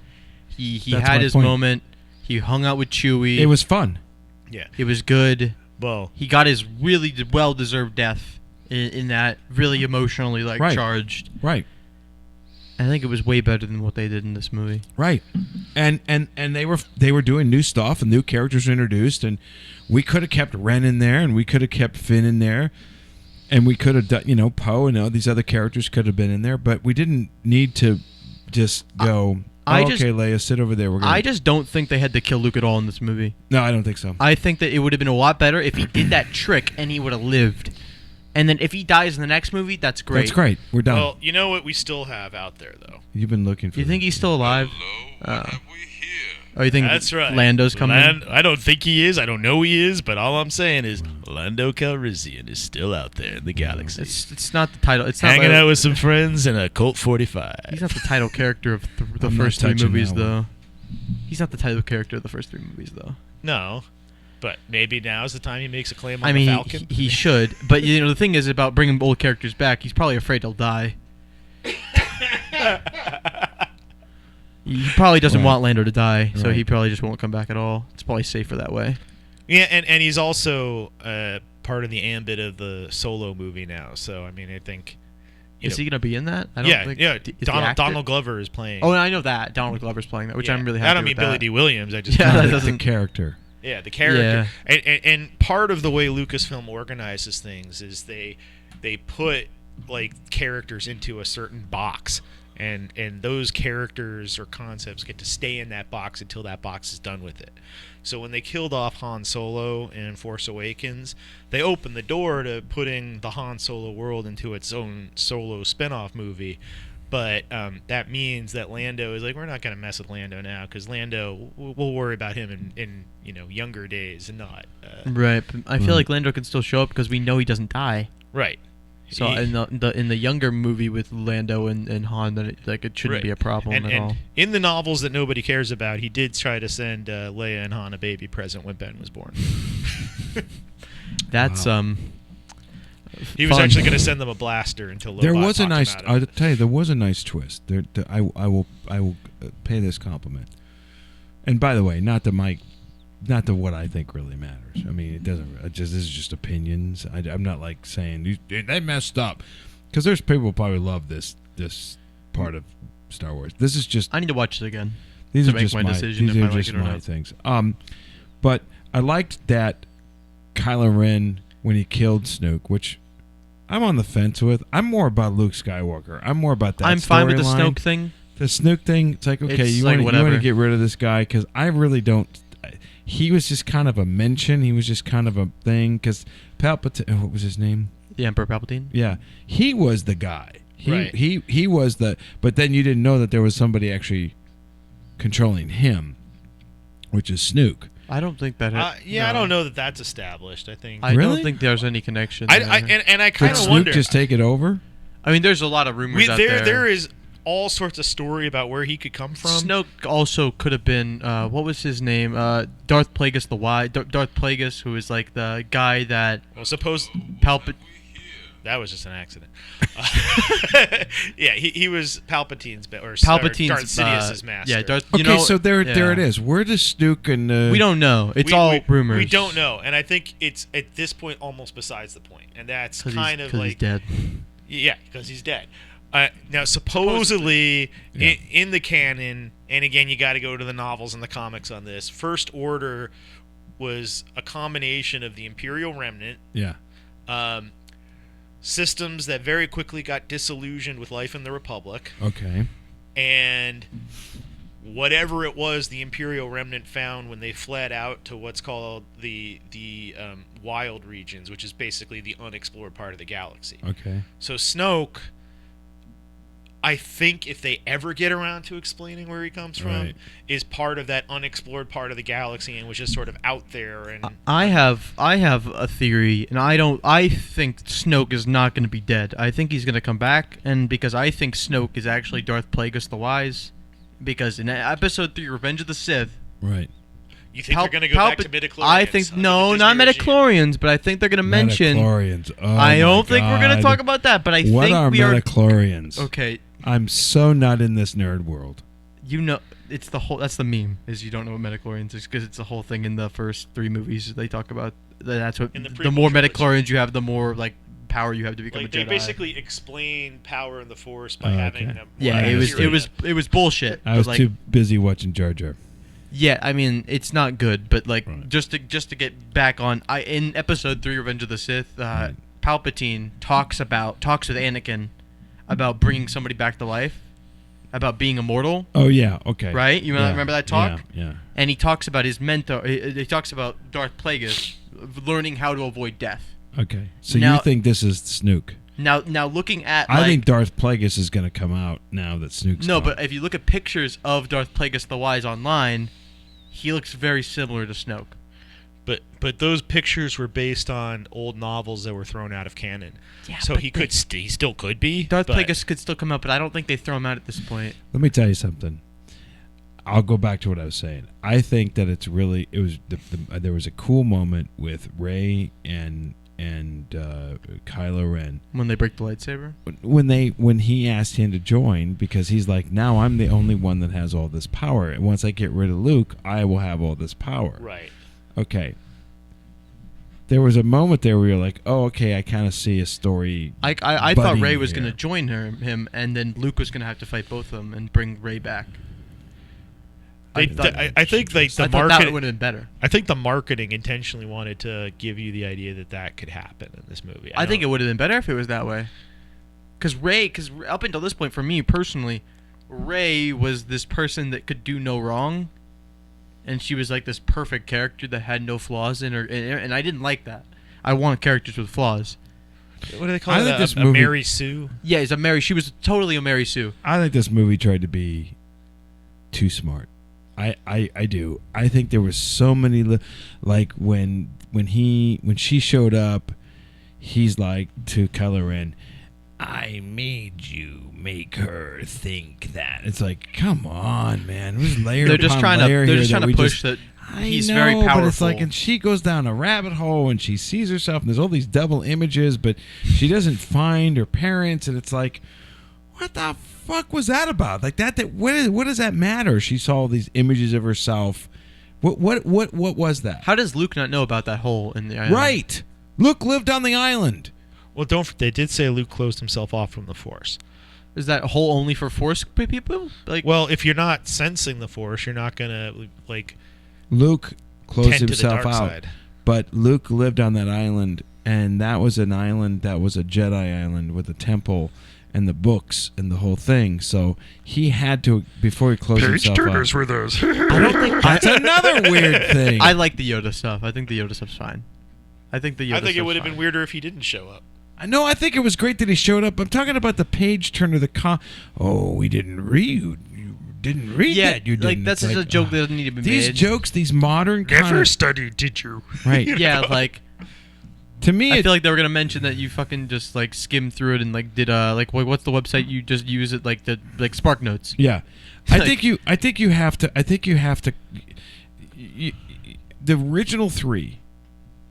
He That's had my his point. moment. He hung out with Chewie. It was fun. Yeah. It was good. Well, He got his really well deserved death in that, really emotionally Right. charged. Right. I think it was way better than what they did in this movie. Right, and they were doing new stuff, and new characters were introduced, and we could have kept Ren in there, and we could have kept Finn in there, and we could have done, Poe and all these other characters could have been in there, but we didn't need to just go. just- Okay, Leia, sit over there. We're gonna. I just don't think they had to kill Luke at all in this movie. No, I don't think so. I think that it would have been a lot better if he did that trick and he would have lived. And then if he dies in the next movie, that's great. That's great. We're done. well, you know what we still have out there though. You've been looking for. Do you think he's still alive? Hello, what have we here? Oh, you think That's right. Lando's coming? I don't think he is. I don't know he is. But all I'm saying is Lando Calrissian is still out there in the galaxy, It's not the title. It's not hanging like- out with some friends in a Colt 45. He's not the title character of the I'm not first 3 touching movies, that though. one. He's not the title character of the first 3 movies, though. No, but maybe now's the time he makes a claim on I the mean, Falcon. he should. But the thing is about bringing old characters back. He's probably afraid he'll die. He probably doesn't Right. want Lando to die, so Right. he probably just won't come back at all. It's probably safer that way. Yeah, and he's also part of the ambit of the Solo movie now. So I mean, I think. Is he gonna be in that? I don't Yeah, think, yeah. is the Donald, actor? Donald Glover is playing. Oh, I know that Donald Glover's playing that, which Yeah. I'm really happy I don't mean with Billy that. D. Williams. I just Yeah, that the doesn't- character. Yeah, the character. And part of the way Lucasfilm organizes things is they put like characters into a certain box, and those characters or concepts get to stay in that box until that box is done with it. So when they killed off Han Solo in Force Awakens, they opened the door to putting the Han Solo world into its own Solo spin-off movie. But that means that Lando is like, we're not going to mess with Lando now, because Lando, we'll worry about him in younger days and not. Right. But I feel like Lando can still show up because we know he doesn't die. Right. So in the younger movie with Lando and Han, then it shouldn't Right. be a problem at all. In the novels that nobody cares about, he did try to send Leia and Han a baby present when Ben was born. That's He was fun. actually going to send them a blaster until Lobot There was a talked him nice. out of I'll it. tell you, there was a nice twist. I will pay this compliment. And by the way, not to what I think really matters. I mean, it doesn't. This is just opinions. I'm not like saying they messed up, because there's people who probably love this part of Star Wars. This is just. I need to watch it again. These to are make just my decision These if are I like just it or my not. things. But I liked that Kylo Ren, when he killed Snoke, which I'm on the fence with. I'm more about Luke Skywalker. I'm more about that. I'm fine with the storyline. Snoke thing. The Snoke thing, it's like, okay, It's you like want to whatever. get rid of this guy, because I really don't. He was just kind of a mention. He was just kind of a thing, because Palpatine, what was his name? The Emperor Palpatine. Yeah, he was the guy. Right. He was the. But then you didn't know that there was somebody actually controlling him, which is Snoke. I don't think that. I don't know that that's established. I think. I Really? don't think there's any connection. I there. and I Did kind of Snoke wonder. just take it over? I mean, there's a lot of rumors out there. There is all sorts of story about where he could come from. Snoke also could have been what was his name? Darth Plagueis the Wise. Darth Plagueis, who is like the guy that Well, suppose that was just an accident. Yeah, he was Palpatine's or Palpatine's Darth Sidious's master. Yeah, Darth. Okay, so there yeah. it is. Where does Snoke and We don't know. It's We- all we- rumors. We don't know, and I think it's at this point almost besides the point, and that's kind of he's like dead. yeah, because he's dead. Now, supposedly, Yeah. in the canon, and again, you got to go to the novels and the comics on this. First Order was a combination of the Imperial Remnant, yeah. systems that very quickly got disillusioned with life in the Republic, Okay. and whatever it was the Imperial Remnant found when they fled out to what's called the wild regions, which is basically the unexplored part of the galaxy. Okay. So Snoke, I think if they ever get around to explaining where he comes from, Right. is part of that unexplored part of the galaxy and was just sort of out there. And I have a theory, and I think Snoke is not going to be dead. I think he's going to come back, and because I think Snoke is actually Darth Plagueis the Wise, because in Episode 3, Revenge of the Sith, you think they're going to go back to midichlorians? I think no, not midichlorians, but I think they're going to mention. Midichlorians. Oh I don't my think we're going to God. talk about that, but I What think are we are. midichlorians? Okay, I'm so not in this nerd world. you know, it's the whole. That's the meme. Is you don't know what midichlorians is because it's the whole thing in the first 3 movies. They talk about that's what In the the more prequel trilogy. midichlorians you have, the more like power you have to become Like a they Jedi. basically explain power in the Force by Oh, having okay. a Yeah, Right. it was bullshit. I was but, like, too busy watching Jar Jar. Yeah, I mean it's not good, but like Right. just to get back on, in Episode 3, Revenge of the Sith, Palpatine talks with Anakin about bringing somebody back to life, about being immortal, Oh yeah. Okay. right? You Yeah, remember that talk? Yeah. And he talks about his mentor. He talks about Darth Plagueis learning how to avoid death. Okay. So Now- you think this is Snoke? Now looking at I like, think Darth Plagueis is going to come out now that Snoke's no, gone. but if you look at pictures of Darth Plagueis the Wise online, he looks very similar to Snoke. But those pictures were based on old novels that were thrown out of canon. Yeah, so but he could he still could be. Darth but Plagueis could still come out, but I don't think they throw him out at this point. Let me tell you something. I'll go back to what I was saying. I think that there was a cool moment with Rey and Kylo Ren When they break the lightsaber? when he asked him to join, because he's like, now I'm the only one that has all this power, and once I get rid of Luke, I will have all this power. Right. Okay. There was a moment there where you're like, oh, okay, I kind of see a story. I thought budding Rey was here. going to join him, and then Luke was going to have to fight both of them and bring Rey back. I think like the I thought that market would have been better. I think the marketing intentionally wanted to give you the idea that could happen in this movie. I think it would have been better if it was that way. Because up until this point, for me personally, Rey was this person that could do no wrong, and she was like this perfect character that had no flaws in her, and I didn't like that. I want characters with flaws. What do they call I it? think this A movie- Mary Sue? Yeah, it's a Mary. She was totally a Mary Sue. I think this movie tried to be too smart. I do. I think there was so many like when she showed up, he's like to Kylo Ren, I made you make her think that. It's like, come on, man. There's layer They're just upon trying to layer they're here just trying that to we push just- that I he's know, very powerful. but it's like, and she goes down a rabbit hole and she sees herself, and there's all these double images, but she doesn't find her parents, and it's like, what the fuck was that about? Like what does that matter? She saw all these images of herself. What was that? How does Luke not know about that hole in the island? Right. Luke lived on the island. Well, they did say Luke closed himself off from the Force. Is that hole only for Force people? Like, Well, if you're not sensing the Force, you're not gonna like Luke closed tend to the himself dark out. side. But Luke lived on that island, and that was an island that was a Jedi island with a temple and the books and the whole thing. So he had to, before he closed himself out. were those. I don't think That's another weird thing. I like the Yoda stuff. I think the Yoda stuff's fine. I think the Yoda I think it stuff's would have been fine. weirder if he didn't show up. No, I think it was great that he showed up. I'm talking about the page turner, Oh, we didn't read. You didn't read Yeah, that. You didn't. like that's It's just a joke that doesn't need to be These made. jokes, these modern kind of, studied, did you? right? Yeah, like To me, I feel like they were gonna mention that you fucking just like skimmed through it and like did like what's the website you just use it like the like Spark Notes. yeah. I think you have to. The original three,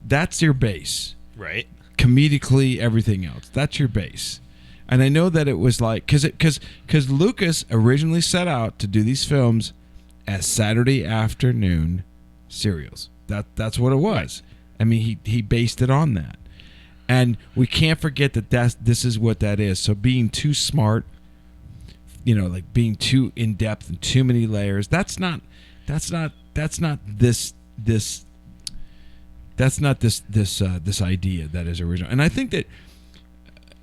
that's your base. Right. Comedically, everything else, that's your base. And I know that it was like because Lucas originally set out to do these films as Saturday afternoon serials. That's what it was. I mean, he based it on that, and we can't forget that this is what that is. So being too smart, like being too in depth and too many layers. That's not this idea that is original. And I think that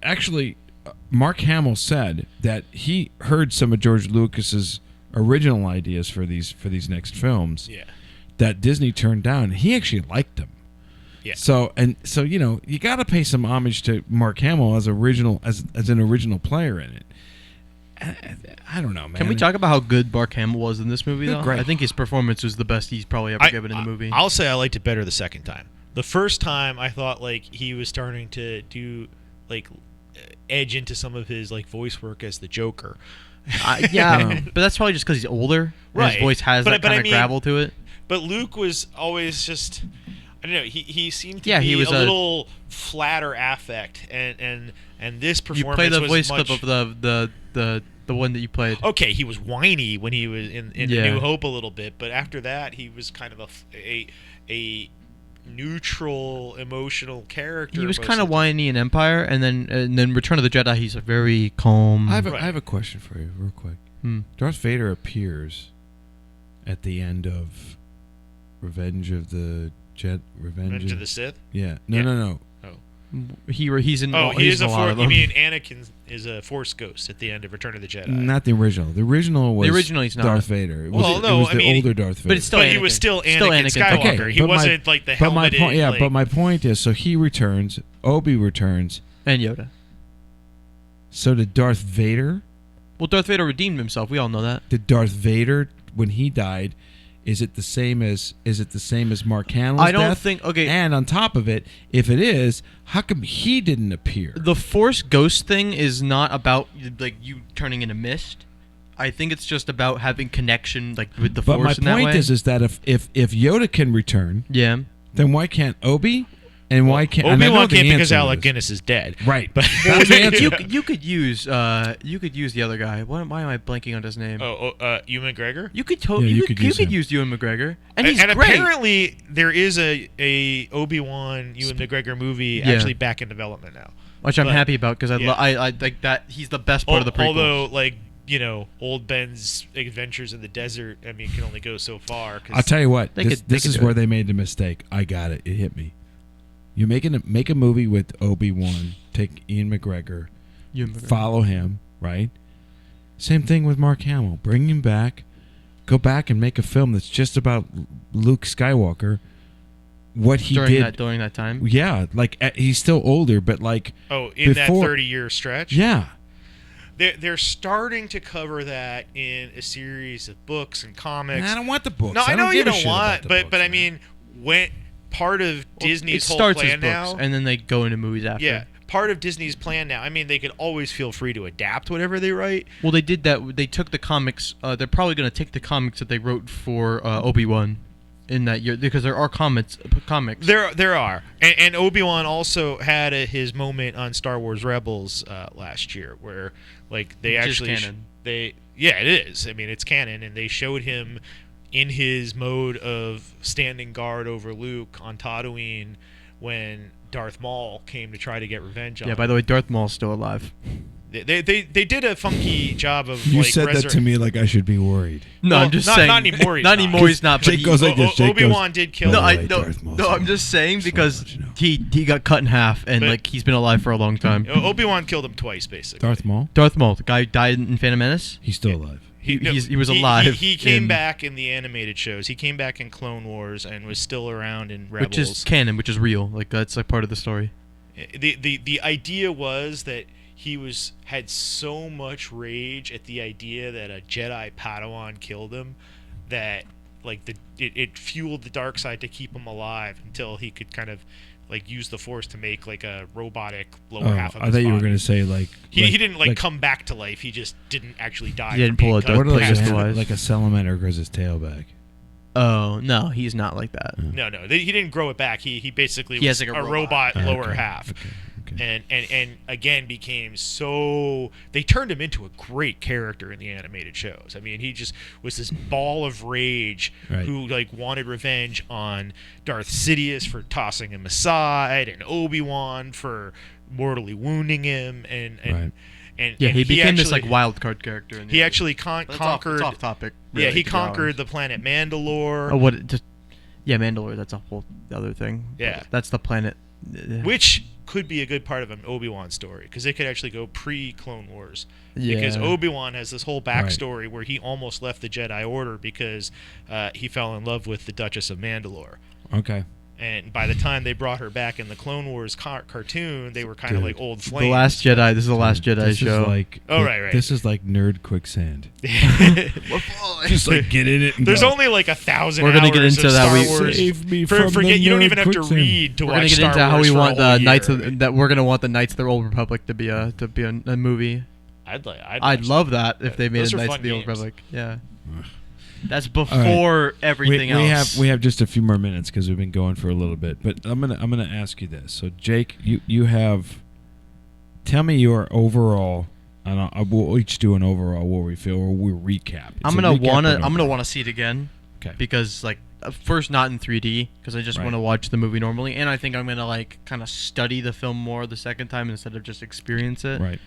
actually Mark Hamill said that he heard some of George Lucas's original ideas for these next films. Yeah. That Disney turned down. He actually liked them. Yeah. So you got to pay some homage to Mark Hamill as an original player in it. I don't know, man. Can we talk about how good Mark Hamill was in this movie? They're Though great. I think his performance was the best he's probably ever given in the movie. I'll say I liked it better the second time. The first time I thought like he was starting to do like edge into some of his like voice work as the Joker. Yeah, but that's probably just because he's older. And Right. his voice has But- that but I kind of mean- gravel to it. But Luke was always just I don't know, he seemed to Yeah, be he was a a- little flatter affect and this You performance play the was voice much, clip of the one that you played. okay, he was whiny when he was in Yeah. A New Hope a little bit, but after that he was kind of a neutral emotional character. He was most kind of the time. whiny in Empire, and then Return of the Jedi. He's a very calm. I have Right. a question for you, real quick. Hmm. Darth Vader appears at the end of Revenge of the Revenge of the Sith. Yeah. Yeah. No. He's in. Oh, he he's is in a a lot Force. of You them. mean Anakin is a Force ghost at the end of Return of the Jedi? Not the original. The original was original he's not. Darth Vader. It Well, was, no, it was I the mean, older Darth Vader. but it's still But he Anakin. was still Still Anakin Anakin. Skywalker. Okay, He but wasn't like the but my helmeted. point, yeah. like- But my point is, so he returns. Obi returns. and Yoda. So did Darth Vader. Well, Darth Vader redeemed himself. We all know that. Did Darth Vader, when he died, Is it the same as Mark Hamill's I don't death? think. Okay, And on top of it, if it is, how come he didn't appear? the Force ghost thing is not about like you turning into mist. I think it's just about having connection like with the But Force my in that point way. is that if Yoda can return, Yeah. then why can't Obi? And why can't and I know Obi-Wan the can't because answer Alec is- Guinness is dead. Right. But That's the answer. you could use the other guy. Why am I blanking on his name? Ewan McGregor. You could Yeah, you could use him. use Ewan McGregor, and he's and great. apparently there is a Obi-Wan Ewan McGregor movie Yeah. actually back in development now. Which I'm but- happy about because yeah. I like that he's the best part of the prequels. Although, like, you know, old Ben's adventures in the desert, I mean, can only go so far. 'Cause I'll tell you what. They This could is do where it. they made the mistake. I got it. It hit me. You make a movie with Obi-Wan. Take Ian McGregor. Ewan McGregor. Follow him. Right. Same thing with Mark Hamill. Bring him back. Go back and make a film that's just about Luke Skywalker. What he did during that time. Yeah, like he's still older, but like in that before- 30-year stretch. yeah, They're starting to cover that in a series of books and comics. I don't want the books. No, I know you give a don't shit want, about the but books, I man. mean, when part of It Disney's whole starts as plan books, now, and then they go into movies after. yeah, part of Disney's plan now. I mean, they could always feel free to adapt whatever they write. Well, they did that. They took the comics. They're probably going to take the comics that they wrote for Obi-Wan in that year because there are comics. There are, and Obi-Wan also had his moment on Star Wars Rebels last year, where like they Which is actually canon. it is. I mean, it's canon, and they showed him in his mode of standing guard over Luke on Tatooine when Darth Maul came to try to get revenge on Yeah. him. By the way, Darth Maul's still alive. They did a funky job of You like said that to me like I should be worried. No, Well, I'm just not- saying. not anymore he's Not not. anymore. He's not. But Jake goes like this. Jake goes, Obi-Wan did kill no, him. I Right, no, Darth Maul's no. I'm alive. just saying So because much, you know. he got cut in half and But- like he's been alive for a long time. Obi-Wan killed him twice, basically. Darth Maul, Darth Maul, the guy who died in Phantom Menace. he's still alive. He was alive He came in- back in the animated shows. He came back in Clone Wars and was still around in Rebels. Which is canon, which is real. Like that's like part of the story. The idea was that he had so much rage at the idea that a Jedi Padawan killed him that like it fueled the dark side to keep him alive until he could kind of like use the Force to make like a robotic lower half of I his thought you were body. going to say like He didn't like come back to life. He just didn't actually die. He didn't from pull a being cut Darth what in like, Plagueis half. the Wise. like a salamander grows his tail back. Oh no, he's not like that. No, he didn't grow it back. He basically He was has like a robot robot. lower Okay, half. okay. And again became so they turned him into a great character in the animated shows. I mean, he just was this ball of rage Right. who like wanted revenge on Darth Sidious for tossing him aside and Obi-Wan for mortally wounding him and Right. Yeah, and he became this actually- like wild card character. In the he others. actually But it's conquered It's off topic. yeah, really, he to be honest. conquered the planet Mandalore. Oh, what? Just yeah, Mandalore. That's a whole other thing. Yeah. That's the planet. Which could be a good part of an Obi-Wan story because it could actually go pre-Clone Wars. Yeah. Because Obi-Wan has this whole backstory where he almost left the Jedi Order because he fell in love with the Duchess of Mandalore. Okay. And by the time they brought her back in the Clone Wars cartoon, they were kind of Dude. like old flames. The Last Jedi. This is the Last Jedi this show. Is like, Oh, right. This is like nerd quicksand. We're falling. Just like get in it. And There's go. only like 1,000 We're gonna get hours into of that. Star We- Wars. Save me from the Forget you don't nerd even have to quicksand. read to We're watch gonna get Star into how Wars we for want a whole the Knights year. of that. We're gonna want the Knights of the Old Republic to be a movie. I'd I'd watch love that if they made Those a are Knights fun of the Old games. Republic. Yeah. That's before everything we else. have just a few more minutes because we've been going for a little bit. But I'm gonna ask you this. So Jake, you have. Tell me your overall. And we'll each do an overall where we feel or we'll recap. It's I'm a gonna recap wanna and I'm gonna overall. wanna see it again Okay. because like first not in 3D because I just Right. want to watch the movie normally, and I think I'm gonna like kind of study the film more the second time instead of just experience it. Right.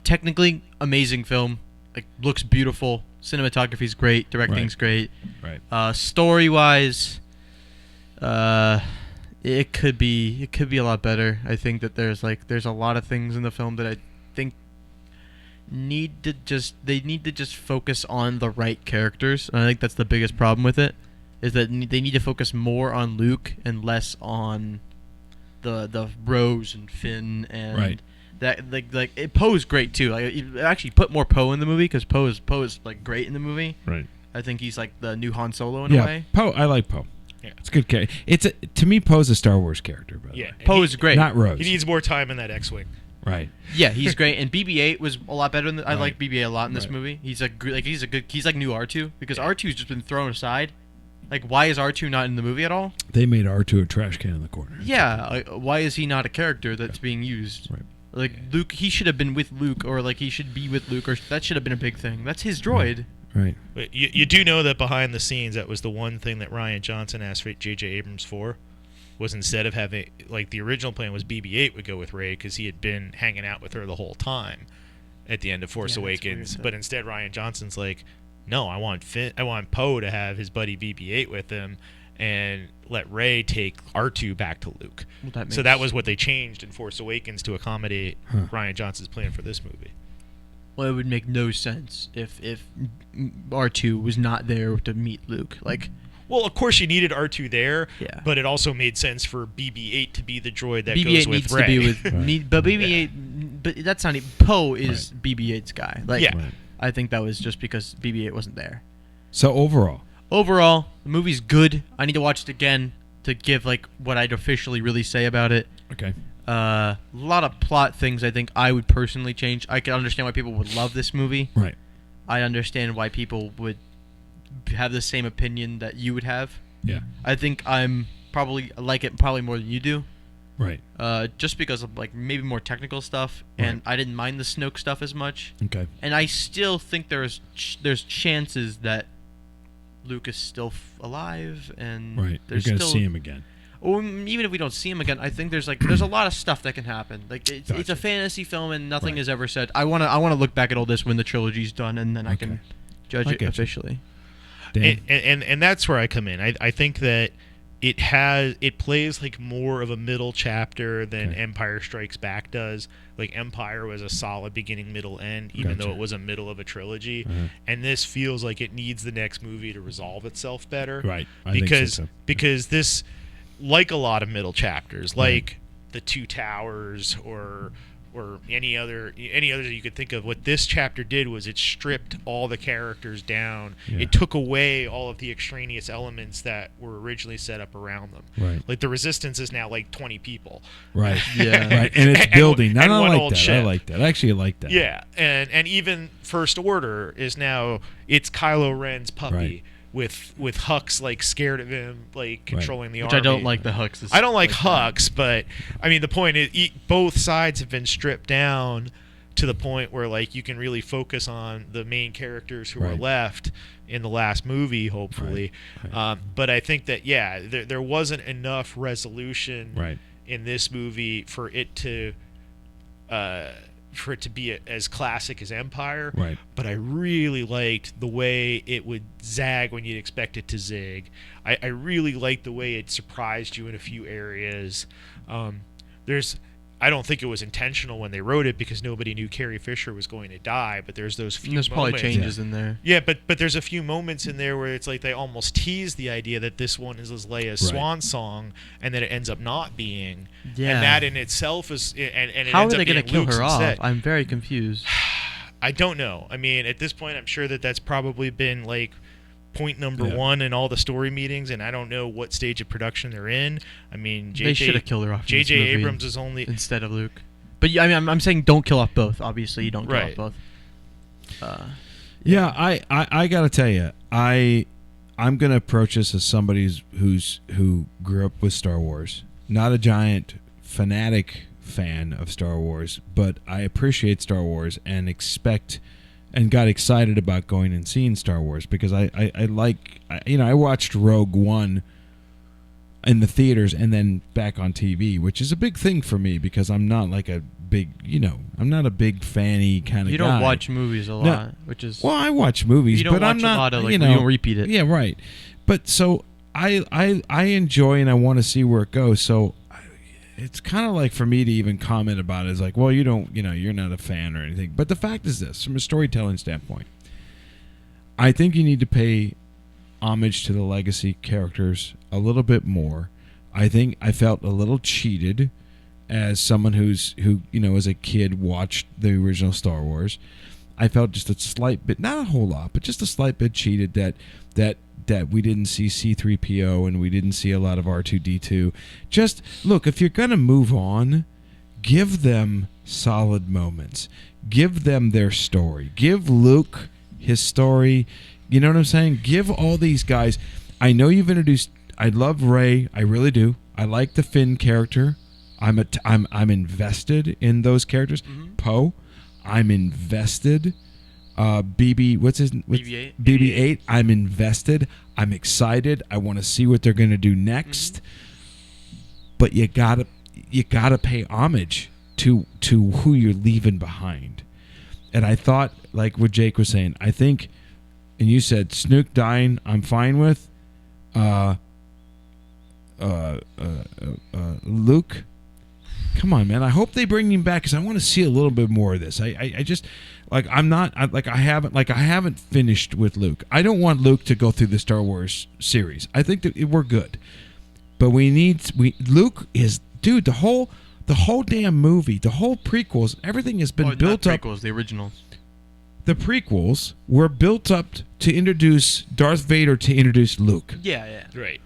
Technically amazing film, like looks beautiful, cinematography's great, directing's great. Right. Story wise, it could be a lot better. I think that there's a lot of things in the film that I think they need to just focus on the right characters. And I think that's the biggest problem with it, is that they need to focus more on Luke and less on the Rose and Finn and Right. that Poe's great too. Like actually put more Poe in the movie because Poe is like great in the movie. Right. I think he's like the new Han Solo in a way. Poe. I like Poe. Yeah. It's a good character. To me, Poe's a Star Wars character. By the Yeah, way. and Poe is great. Not Rose. He needs more time in that X-wing. Right. Yeah, he's great. And BB-8 was a lot better than I Right. like BB-8 a lot in this Right. movie. He's he's like new R2 because R2's just been thrown aside. Like, why is R2 not in the movie at all? They made R2 a trash can in the corner. Yeah, why is he not a character that's being used? Right. Like Luke, he should have been with Luke, or like he should be with Luke, or that should have been a big thing. That's his droid. Right. But you do know that behind the scenes, that was the one thing that Ryan Johnson asked J.J. Abrams for, was instead of having, like, the original plan was BB-8 would go with Rey because he had been hanging out with her the whole time at the end of Force Yeah, that's Awakens. weird, But instead, Ryan Johnson's like, no, I want Poe to have his buddy BB-8 with him and let Rey take R2 back to Luke. Well, So that was what they changed in Force Awakens to accommodate Huh. Ryan Johnson's plan for this movie. Well, it would make no sense if R2 was not there to meet Luke. Like, Well, of course you needed R2 there, Yeah. but it also made sense for BB-8 to be the droid that BB-8 goes with needs Rey. to be with, Right. but BB-8, but that's not. Poe is BB-8's guy. Like, Yeah. Right. I think that was just because BB-8 wasn't there. So overall, Overall, the movie's good. I need to watch it again to give like what I'd officially really say about it. okay. A lot of plot things I think I would personally change. I can understand why people would love this movie. Right. I understand why people would have the same opinion that you would have. Yeah. I think I'm probably like it probably more than you do. Right. Just because of like maybe more technical stuff, and I didn't mind the Snoke stuff as much. Okay. And I still think there's chances that Luke is still alive, and Right. You're there's gonna still see him again. or even if we don't see him again, I think there's a lot of stuff that can happen. Like it's a Gotcha. fantasy film, and nothing Right. is ever said. I wanna look back at all this when the trilogy's done, and then I Okay. can judge I it get you. officially. Dan? And that's where I come in. I think that it plays like more of a middle chapter than Okay. Empire Strikes Back does. Like Empire was a solid beginning, middle, end, even though Gotcha. it was a middle of a trilogy. Uh-huh. And this feels like it needs the next movie to resolve itself better. Right. I think Because so, too. because this, like a lot of middle chapters, like the Two Towers or any others that you could think of, what this chapter did was it stripped all the characters down. Yeah. It took away all of the extraneous elements that were originally set up around them. Right. Like the Resistance is now like 20 people. Right. Yeah. Right. And it's And- building. and I one like old that. I ship. like that. Actually, I like that. Yeah, and even First Order is now it's Kylo Ren's puppy Right. with Hux like scared of him, like controlling the Which army. I don't like the Hux. I don't like Hux, but I mean the point is both sides have been stripped down to the point where like you can really focus on the main characters who are Right. left in the last movie, hopefully. Right. But I think that there wasn't enough resolution Right. in this movie for it to be as classic as Empire. Right. But I really liked the way it would zag when you'd expect it to zig. I really liked the way it surprised you in a few areas. I don't think it was intentional when they wrote it because nobody knew Carrie Fisher was going to die, but there's those few There's probably moments. changes in there. Yeah, but there's a few moments in there where it's like they almost tease the idea that this one is Leia's Right. swan song, and that it ends up not being. Yeah. And that in itself is, and it How are ends they up gonna being kill Luke's her instead. off? I'm very confused. I don't know. I mean, at this point, I'm sure that's probably been like point number Yeah. one in all the story meetings, and I don't know what stage of production they're in. I mean, They should have killed her off. in this J.J. movie Abrams is only. instead of Luke. But yeah, I mean, I'm saying don't kill off both. Obviously, you don't kill Right. off both. Yeah, I gotta tell you, I'm gonna approach this as somebody who grew up with Star Wars, not a giant fanatic fan of Star Wars, but I appreciate Star Wars and got excited about going and seeing Star Wars because I watched Rogue One in the theaters and then back on TV, which is a big thing for me because I'm not like a big, I'm not a big fanny kind of You guy. don't watch movies a lot, which is Well, I watch movies, you don't but watch I'm not. a lot of like you you know, don't repeat it. Yeah, right. But so I enjoy and I want to see where it goes. So it's kind of like for me to even comment about it is like, well, you're not a fan or anything. But the fact is this, from a storytelling standpoint, I think you need to pay homage to the legacy characters a little bit more. I think I felt a little cheated as someone who as a kid watched the original Star Wars. I felt just a slight bit, not a whole lot, but just a slight bit cheated that we didn't see C-3PO and we didn't see a lot of R2-D2. Just look, if you're gonna move on, give them solid moments. Give them their story. Give Luke his story. You know what I'm saying? Give all these guys. I know you've introduced. I love Rey. I really do. I like the Finn character. I'm invested in those characters. Poe, I'm invested. BB-8. BB-8. I'm invested. I'm excited. I want to see what they're going to do next. But you gotta pay homage to who you're leaving behind. And I thought, like what Jake was saying, I think, and you said Snoke dying, I'm fine with. Luke, come on, man. I hope they bring him back because I want to see a little bit more of this. I just like I haven't finished with Luke. I don't want Luke to go through the Star Wars series. I think that we're good, but Luke is, dude. The whole damn movie, the whole prequels, everything has been built up. The originals. The prequels were built up to introduce Darth Vader to introduce Luke. Yeah. Right.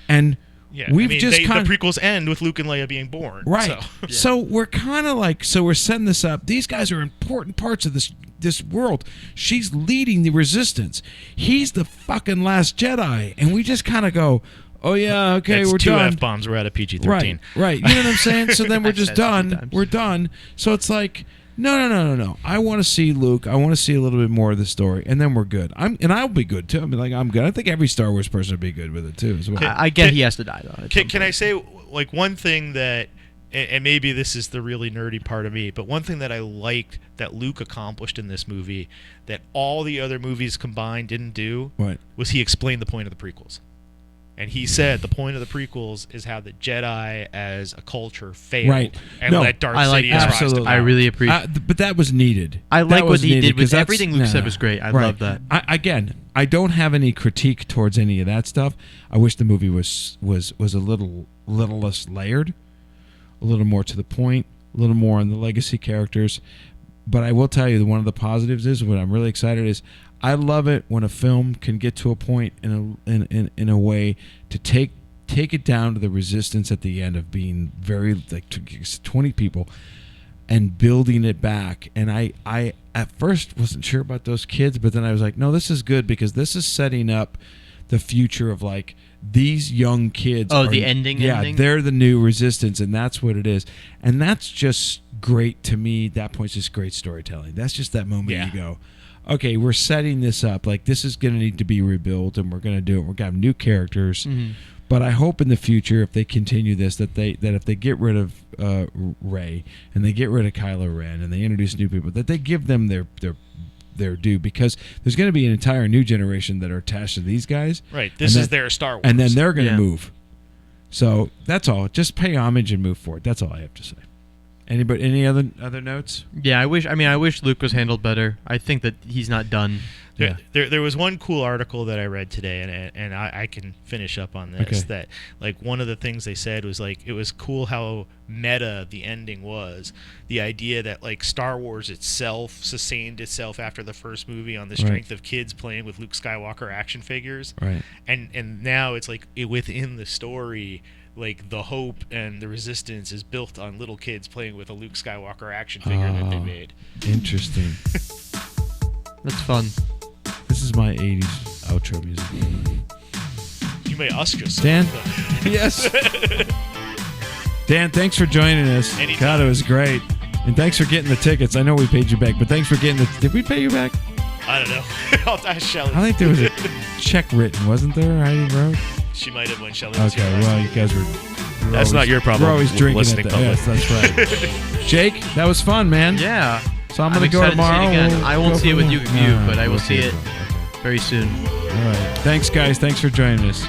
And Yeah, we've the prequels end with Luke and Leia being born. Right. So, So we're kind of like, we're setting this up. These guys are important parts of this world. She's leading the Resistance. He's the fucking Last Jedi. And we just kind of go, oh, yeah, okay, that's we're two done. F-bombs. We're at a PG-13. Right. You know what I'm saying? So then we're just I've said it 3 done. times. We're done. So it's like, no. I want to see Luke. I want to see a little bit more of the story, and then we're good. I'll be good too. I'm good. I think every Star Wars person would be good with it too as well. I get he has to die though. Can I say, like, one thing that, and maybe this is the really nerdy part of me, but one thing that I liked that Luke accomplished in this movie that all the other movies combined didn't do What? was he explained the point of the prequels. And he said the point of the prequels is how the Jedi as a culture failed Right. and No, let Darth I like Sidious that. rise to Absolutely. I power. really appreciate. But that was needed. I That like what was he needed, did with 'cause that's- everything Luke said was great. I love that. I don't have any critique towards any of that stuff. I wish the movie was a little less layered, a little more to the point, a little more on the legacy characters. But I will tell you that one of the positives is, what I'm really excited is, I love it when a film can get to a point in a way to take it down to the Resistance at the end of being very, like, 20 people and building it back. And I at first wasn't sure about those kids, but then I was like, no, this is good because this is setting up the future of, like, these young kids. Oh, the ending? Yeah, they're the new Resistance, and that's what it is. And that's just great to me. That point's just great storytelling. That's just that moment Yeah. you go, okay, we're setting this up. Like, this is going to need to be rebuilt, and we're going to do it. We're going to have new characters. Mm-hmm. But I hope in the future, if they continue this, that if they get rid of Rey and they get rid of Kylo Ren and they introduce new people, that they give them their due, because there's going to be an entire new generation that are attached to these guys. Right. This is their Star Wars. And then they're going to Yeah. move. So that's all. Just pay homage and move forward. That's all I have to say. Any other notes? Yeah, I wish Luke was handled better. I think that he's not done. Yeah. There was one cool article that I read today, and I can finish up on this. Okay. That, like, one of the things they said was, like, it was cool how meta the ending was. The idea that, like, Star Wars itself sustained itself after the first movie on the strength of kids playing with Luke Skywalker action figures. Right. And now it's like within the story, like, the hope and the Resistance is built on little kids playing with a Luke Skywalker action figure that they made. Interesting. That's fun. This is my 80s outro music. You may ask yourself. Dan? Yes. Dan, thanks for joining us. Anytime. God, it was great. And thanks for getting the tickets. I know we paid you back, but thanks for getting the... Did we pay you back? I don't know. I'll ask Shelly. I think there was a check written, wasn't there? Heidi wrote? She might have when Shelly was Okay, here. last well, week. you guys were... That's not your problem, We're always drinking listening at the... public. Yes, that's right. Jake, that was fun, man. Yeah. So I'm going to go excited tomorrow. To see it again. We'll I won't go see it from with there. you, No, but I will we'll see it Okay. very soon. All right. Thanks, guys. Thanks for joining us.